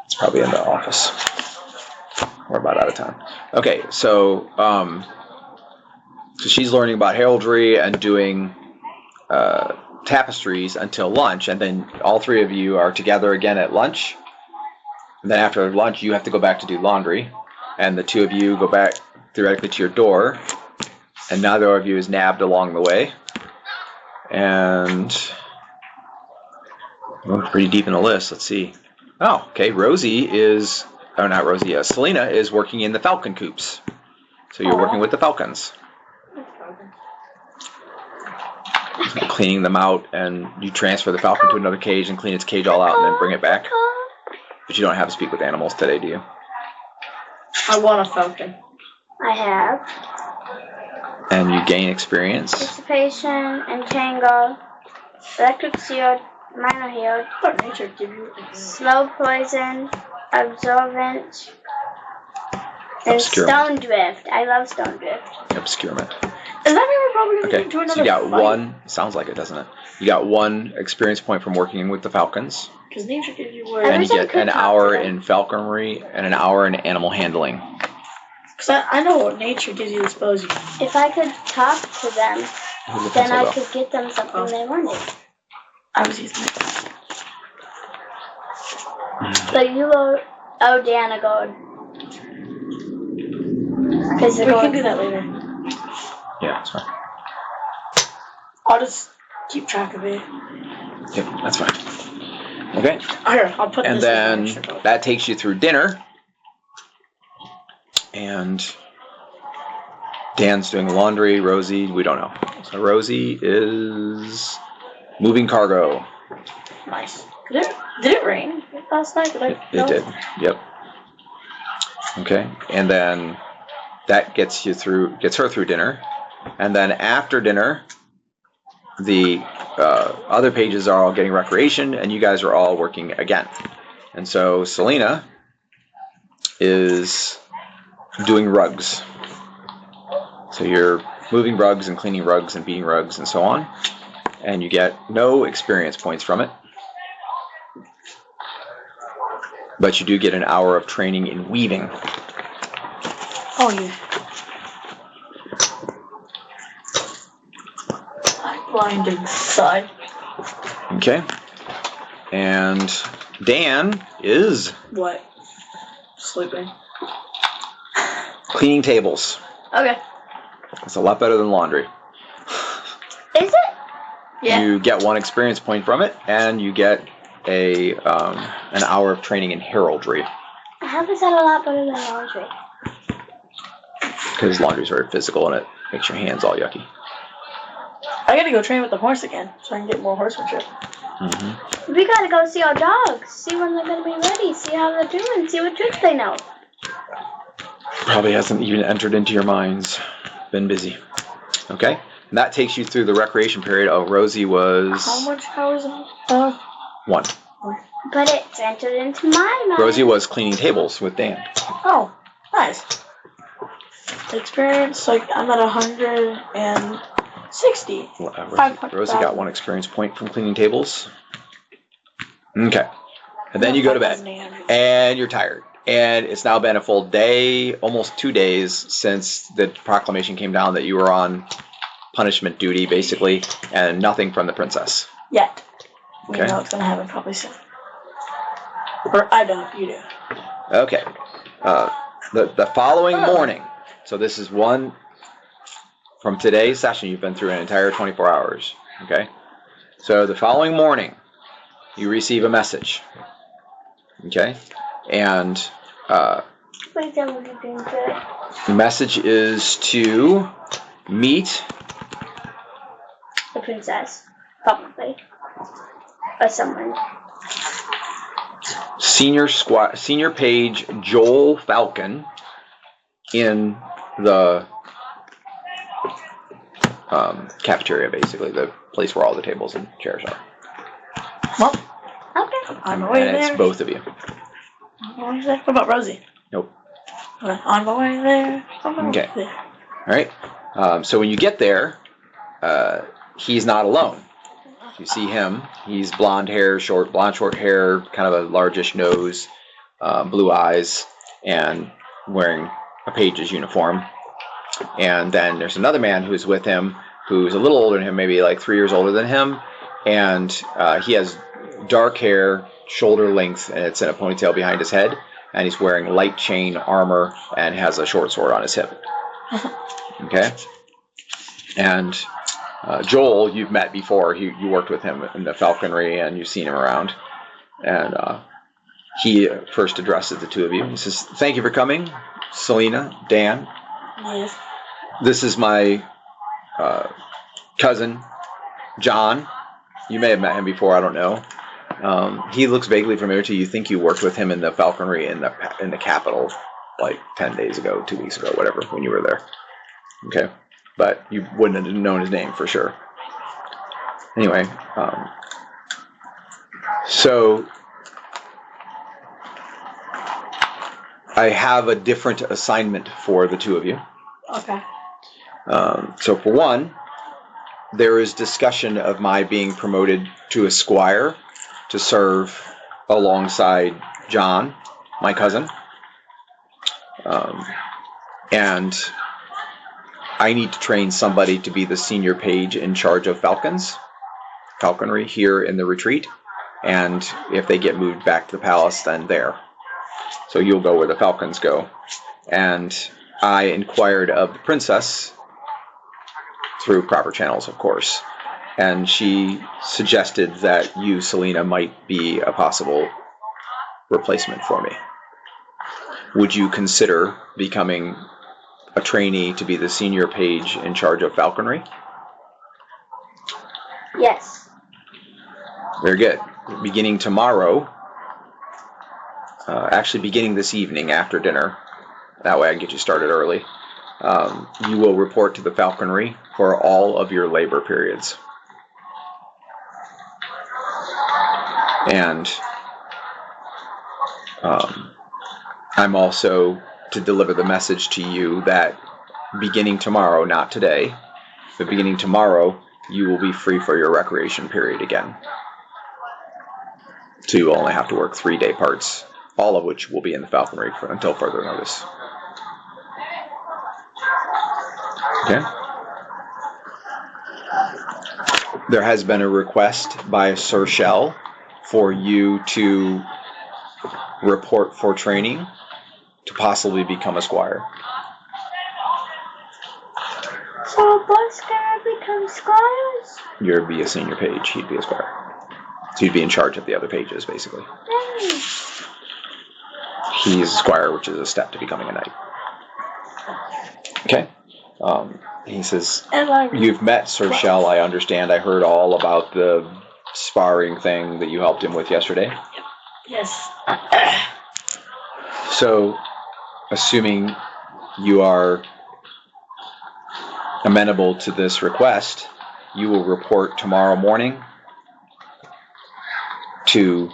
[SPEAKER 1] It's probably in the office. We're about out of time. Okay, so she's learning about heraldry and doing tapestries until lunch, and then all three of you are together again at lunch. And then after lunch, you have to go back to do laundry, and the two of you go back theoretically to your door, and neither of you is nabbed along the way. And we're pretty deep in the list. Let's see. Oh, okay. Selena is working in the falcon coops. So you're working with the falcons. Cleaning them out, and you transfer the falcon to another cage and clean its cage all out and then bring it back. But you don't have to speak with animals today, do you?
[SPEAKER 4] I want a falcon.
[SPEAKER 2] I have.
[SPEAKER 1] And you gain experience.
[SPEAKER 2] Dissipation, entangle, electric shield, minor healed,
[SPEAKER 4] What nature give you?
[SPEAKER 2] slow poison, absorbent, and
[SPEAKER 1] Obscurement.
[SPEAKER 2] stone drift. I love stone drift.
[SPEAKER 1] Obscurement.
[SPEAKER 4] Is that ever probably going to
[SPEAKER 1] Okay,
[SPEAKER 4] get to another
[SPEAKER 1] so you got
[SPEAKER 4] fight?
[SPEAKER 1] one. Sounds like it, doesn't it? You got one experience point from working with the falcons.
[SPEAKER 4] Because nature gives you
[SPEAKER 2] I
[SPEAKER 4] what?
[SPEAKER 1] And
[SPEAKER 2] wish
[SPEAKER 1] you
[SPEAKER 2] I
[SPEAKER 1] get
[SPEAKER 2] could
[SPEAKER 1] an
[SPEAKER 2] talk to
[SPEAKER 1] hour
[SPEAKER 2] them.
[SPEAKER 1] in falconry and an hour in animal handling.
[SPEAKER 4] Because I know what nature gives you the spells you need.
[SPEAKER 2] If I could talk to them,
[SPEAKER 1] Who's the
[SPEAKER 2] then
[SPEAKER 1] pencil,
[SPEAKER 2] I
[SPEAKER 1] though?
[SPEAKER 2] could get them something they wanted.
[SPEAKER 4] I was using it.
[SPEAKER 2] So you go, oh, Deanna, go. Because
[SPEAKER 4] We can do that later.
[SPEAKER 1] Yeah, that's fine.
[SPEAKER 4] I'll just keep track of it.
[SPEAKER 1] Yep, that's fine. Okay.
[SPEAKER 4] Here, I'll put
[SPEAKER 1] And
[SPEAKER 4] this
[SPEAKER 1] then
[SPEAKER 4] in the extra book.
[SPEAKER 1] that takes you through dinner. And Dan's doing laundry. Rosie, we don't know. So Rosie is moving cargo.
[SPEAKER 4] Nice. Did it rain last night?
[SPEAKER 1] It did. Yep. Okay. And then that gets her through dinner. And then after dinner, the other pages are all getting recreation, and you guys are all working again. And so Selena is doing rugs. So you're moving rugs and cleaning rugs and beating rugs and so on. And you get no experience points from it. But you do get an hour of training in weaving.
[SPEAKER 4] Oh, yeah. Blinding side.
[SPEAKER 1] Okay. And Dan is
[SPEAKER 4] What? Sleeping.
[SPEAKER 1] cleaning tables.
[SPEAKER 2] Okay.
[SPEAKER 1] It's a lot better than laundry.
[SPEAKER 2] Is it?
[SPEAKER 4] Yeah.
[SPEAKER 1] You get one experience point from it, and you get an hour of training in heraldry.
[SPEAKER 2] How is that a lot better than laundry?
[SPEAKER 1] Because laundry's very physical, and it makes your hands all yucky.
[SPEAKER 4] I gotta go train with the horse again, so I can get more horsemanship.
[SPEAKER 1] Mm-hmm.
[SPEAKER 2] We gotta go see our dogs. See when they're gonna be ready. See how they're doing. See what tricks they know.
[SPEAKER 1] Probably hasn't even entered into your minds. Been busy. Okay. And that takes you through the recreation period. Oh, Rosie was
[SPEAKER 4] How much hours?
[SPEAKER 1] 1.
[SPEAKER 2] But it's entered into my mind.
[SPEAKER 1] Rosie was cleaning tables with Dan.
[SPEAKER 4] Oh, nice. Experience, like, I'm at 160.
[SPEAKER 1] Rosie got 1 experience point from cleaning tables. Okay. And then you go to bed. And you're tired. And it's now been a full day, almost 2 days, since the proclamation came down that you were on punishment duty, basically, and nothing from the princess.
[SPEAKER 4] Yet.
[SPEAKER 1] Okay.
[SPEAKER 4] You know it's gonna happen probably soon. Or I don't. You do.
[SPEAKER 1] Okay. The following morning. So this is one from today's session. You've been through an entire 24 hours. Okay. So the following morning, you receive a message. Okay. And
[SPEAKER 3] Please tell me you're doing good.
[SPEAKER 1] the message is to meet
[SPEAKER 3] The princess, probably, or someone.
[SPEAKER 1] senior page Joel Falcon in the cafeteria, basically the place where all the tables and chairs are.
[SPEAKER 4] Well,
[SPEAKER 3] Okay.
[SPEAKER 4] on my way
[SPEAKER 1] And
[SPEAKER 4] there.
[SPEAKER 1] it's both of you.
[SPEAKER 4] On my way there. What about Rosie?
[SPEAKER 1] Nope.
[SPEAKER 4] On my way there. On my
[SPEAKER 1] Okay.
[SPEAKER 4] way there.
[SPEAKER 1] All right. So when you get there, he's not alone. You see him. He's blonde short hair, kind of a largish nose, blue eyes, and wearing a page's uniform. And then there's another man who's with him, who's a little older than him, maybe like 3 years older than him, and he has dark hair, shoulder length, and it's in a ponytail behind his head, and he's wearing light chain armor and has a short sword on his hip. Okay? And Joel, you've met before. You worked with him in the falconry, and you've seen him around. And he first addresses the two of you. He says, "Thank you for coming, Selena, Dan.
[SPEAKER 4] Yes.
[SPEAKER 1] This is my cousin, John. You may have met him before. I don't know. He looks vaguely familiar to you. You think you worked with him in the falconry in the capital like 10 days ago, 2 weeks ago, whatever, when you were there. Okay, but you wouldn't have known his name for sure. Anyway, so I have a different assignment for the two of you.
[SPEAKER 4] Okay.
[SPEAKER 1] So for one, there is discussion of my being promoted to a squire to serve alongside John, my cousin. And I need to train somebody to be the senior page in charge of falconry here in the retreat. And if they get moved back to the palace, then there. So you'll go where the falcons go. And I inquired of the princess through proper channels, of course. And she suggested that you, Selena, might be a possible replacement for me. Would you consider becoming a trainee to be the senior page in charge of falconry?
[SPEAKER 3] Yes.
[SPEAKER 1] Very good. Beginning tomorrow, actually beginning this evening after dinner, that way I can get you started early, you will report to the falconry for all of your labor periods. And I'm also to deliver the message to you that beginning tomorrow, not today, but beginning tomorrow, you will be free for your recreation period again. So you will only have to work 3-day parts, all of which will be in the falconry until further notice. Okay? There has been a request by Sir Shell for you to report for training to possibly become a squire.
[SPEAKER 3] So boys gonna become squires?
[SPEAKER 1] You'd be a senior page, he'd be a squire. So you'd be in charge of the other pages, basically.
[SPEAKER 3] Hey.
[SPEAKER 1] He's a squire, which is a step to becoming a knight. Okay. He says, "You've met Sir Shell, I understand. I heard all about the sparring thing that you helped him with yesterday."
[SPEAKER 4] Yes.
[SPEAKER 1] So, assuming you are amenable to this request, you will report tomorrow morning to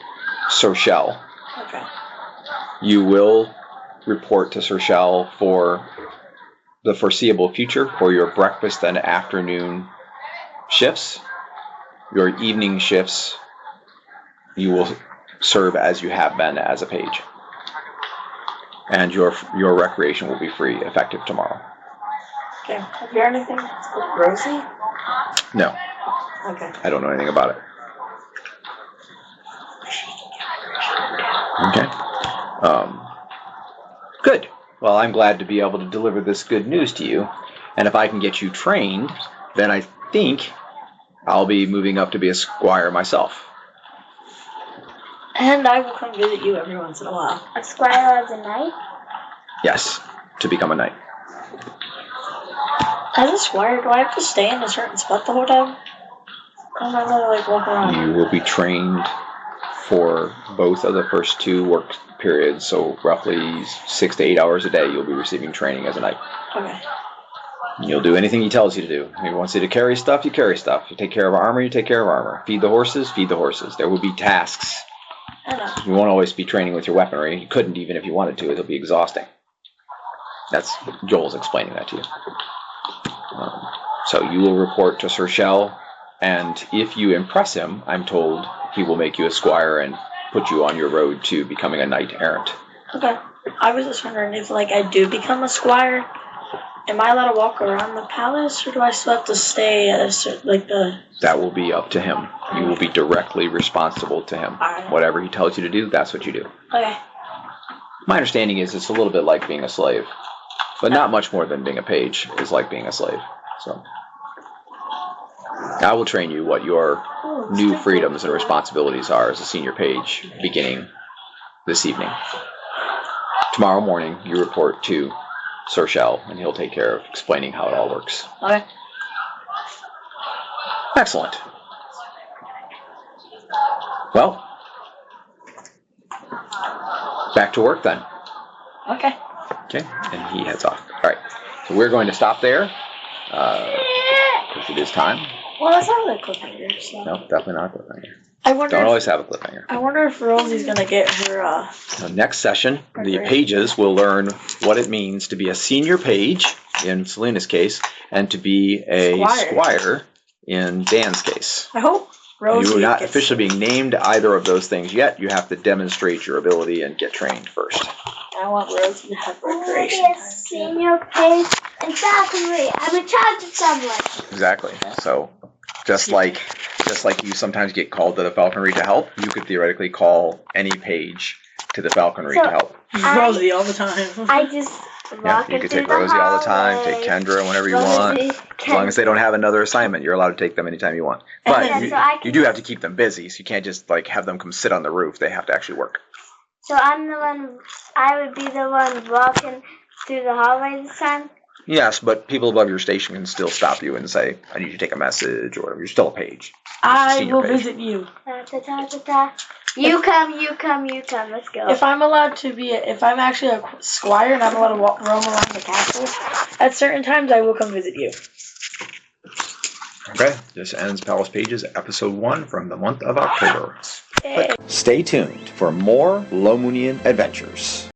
[SPEAKER 1] Sir Shell.
[SPEAKER 4] Okay.
[SPEAKER 1] You will report to Sir Shell for the foreseeable future for your breakfast and afternoon shifts. Your evening shifts, you will serve as you have been as a page. And your recreation will be free effective tomorrow.
[SPEAKER 4] Okay. Have you heard anything with Rosie?
[SPEAKER 1] No,
[SPEAKER 4] Okay.
[SPEAKER 1] I don't know anything about it. Okay. Good. Well, I'm glad to be able to deliver this good news to you. And if I can get you trained, then I think I'll be moving up to be a squire myself.
[SPEAKER 4] And I will come visit you every once in a while.
[SPEAKER 3] A squire as a knight?
[SPEAKER 1] Yes, to become a knight.
[SPEAKER 4] As a squire, do I have to stay in a certain spot the whole time? Or am I allowed to like walk around?
[SPEAKER 1] You will be trained for both of the first 2 work periods, so roughly 6 to 8 hours a day you'll be receiving training as a knight.
[SPEAKER 4] Okay.
[SPEAKER 1] You'll do anything he tells you to do. If he wants you to carry stuff, you carry stuff. You take care of armor, you take care of armor. Feed the horses, feed the horses. There will be tasks.
[SPEAKER 4] I know.
[SPEAKER 1] You won't always be training with your weaponry. You couldn't even if you wanted to. It'll be exhausting. That's Joel's explaining that to you. So you will report to Sir Shell, and if you impress him, I'm told he will make you a squire and put you on your road to becoming a knight errant.
[SPEAKER 4] Okay. I was just wondering if, like, I do become a squire, am I allowed to walk around the palace, or do I still have to stay at a certain, like, the...
[SPEAKER 1] That will be up to him. You will be directly responsible to him.
[SPEAKER 4] Alright.
[SPEAKER 1] Whatever he tells you to do, that's what you do.
[SPEAKER 4] Okay.
[SPEAKER 1] My understanding is it's a little bit like being a slave, but not much more than being a page is like being a slave. So I will train you what your new freedoms and responsibilities are as a senior page beginning this evening. Tomorrow morning, you report to Sir Shell, and he'll take care of explaining how it all works.
[SPEAKER 4] Okay.
[SPEAKER 1] Excellent. Well, back to work then.
[SPEAKER 4] Okay.
[SPEAKER 1] Okay, and he heads off. All right, so we're going to stop there because it is time.
[SPEAKER 4] Well, that's not a cliffhanger, so...
[SPEAKER 1] No, definitely not a cliffhanger.
[SPEAKER 4] I wonder
[SPEAKER 1] Don't
[SPEAKER 4] if,
[SPEAKER 1] always have a cliffhanger.
[SPEAKER 4] I wonder if Rosie's gonna get her,
[SPEAKER 1] So next session, the pages will learn what it means to be a senior page, in Selena's case, and to be a squire in Dan's case.
[SPEAKER 4] I hope Rosie
[SPEAKER 1] You are not
[SPEAKER 4] gets...
[SPEAKER 1] officially being named either of those things yet. You have to demonstrate your ability and get trained first.
[SPEAKER 4] I want Rosie to have
[SPEAKER 3] I want to
[SPEAKER 4] recreation
[SPEAKER 3] be a
[SPEAKER 4] time.
[SPEAKER 3] senior page and falconry. I'm in charge of someone.
[SPEAKER 1] Exactly. So just like you sometimes get called to the falconry to help, you could theoretically call any page to the falconry to help.
[SPEAKER 4] Rosie all the time.
[SPEAKER 3] I just
[SPEAKER 1] Yeah,
[SPEAKER 3] walk
[SPEAKER 1] you
[SPEAKER 3] in
[SPEAKER 1] could
[SPEAKER 3] through
[SPEAKER 1] take
[SPEAKER 3] the
[SPEAKER 1] Rosie all the time,
[SPEAKER 3] hallway.
[SPEAKER 1] take Kendra whenever you want. As long as they don't have another assignment, you're allowed to take them anytime you want. But
[SPEAKER 3] Yeah,
[SPEAKER 1] you,
[SPEAKER 3] so I
[SPEAKER 1] you do have to keep them busy, so you can't just like have them come sit on the roof. They have to actually work.
[SPEAKER 3] So I'm the one. I would be the one walking through the hallway this time.
[SPEAKER 1] Yes, but people above your station can still stop you and say, I need you to take a message or whatever. You're still a page.
[SPEAKER 4] I
[SPEAKER 1] senior
[SPEAKER 4] will
[SPEAKER 1] page.
[SPEAKER 4] visit you.
[SPEAKER 3] Ta, ta, ta, ta, ta. You come, you come, you come. Let's go.
[SPEAKER 4] If I'm allowed to be, if I'm actually a squire and I'm allowed to roam around the castle, at certain times I will come visit you.
[SPEAKER 1] Okay, this ends Palace Pages, episode 1 from the month of October.
[SPEAKER 4] Yay.
[SPEAKER 1] Stay tuned for more Lomunian adventures.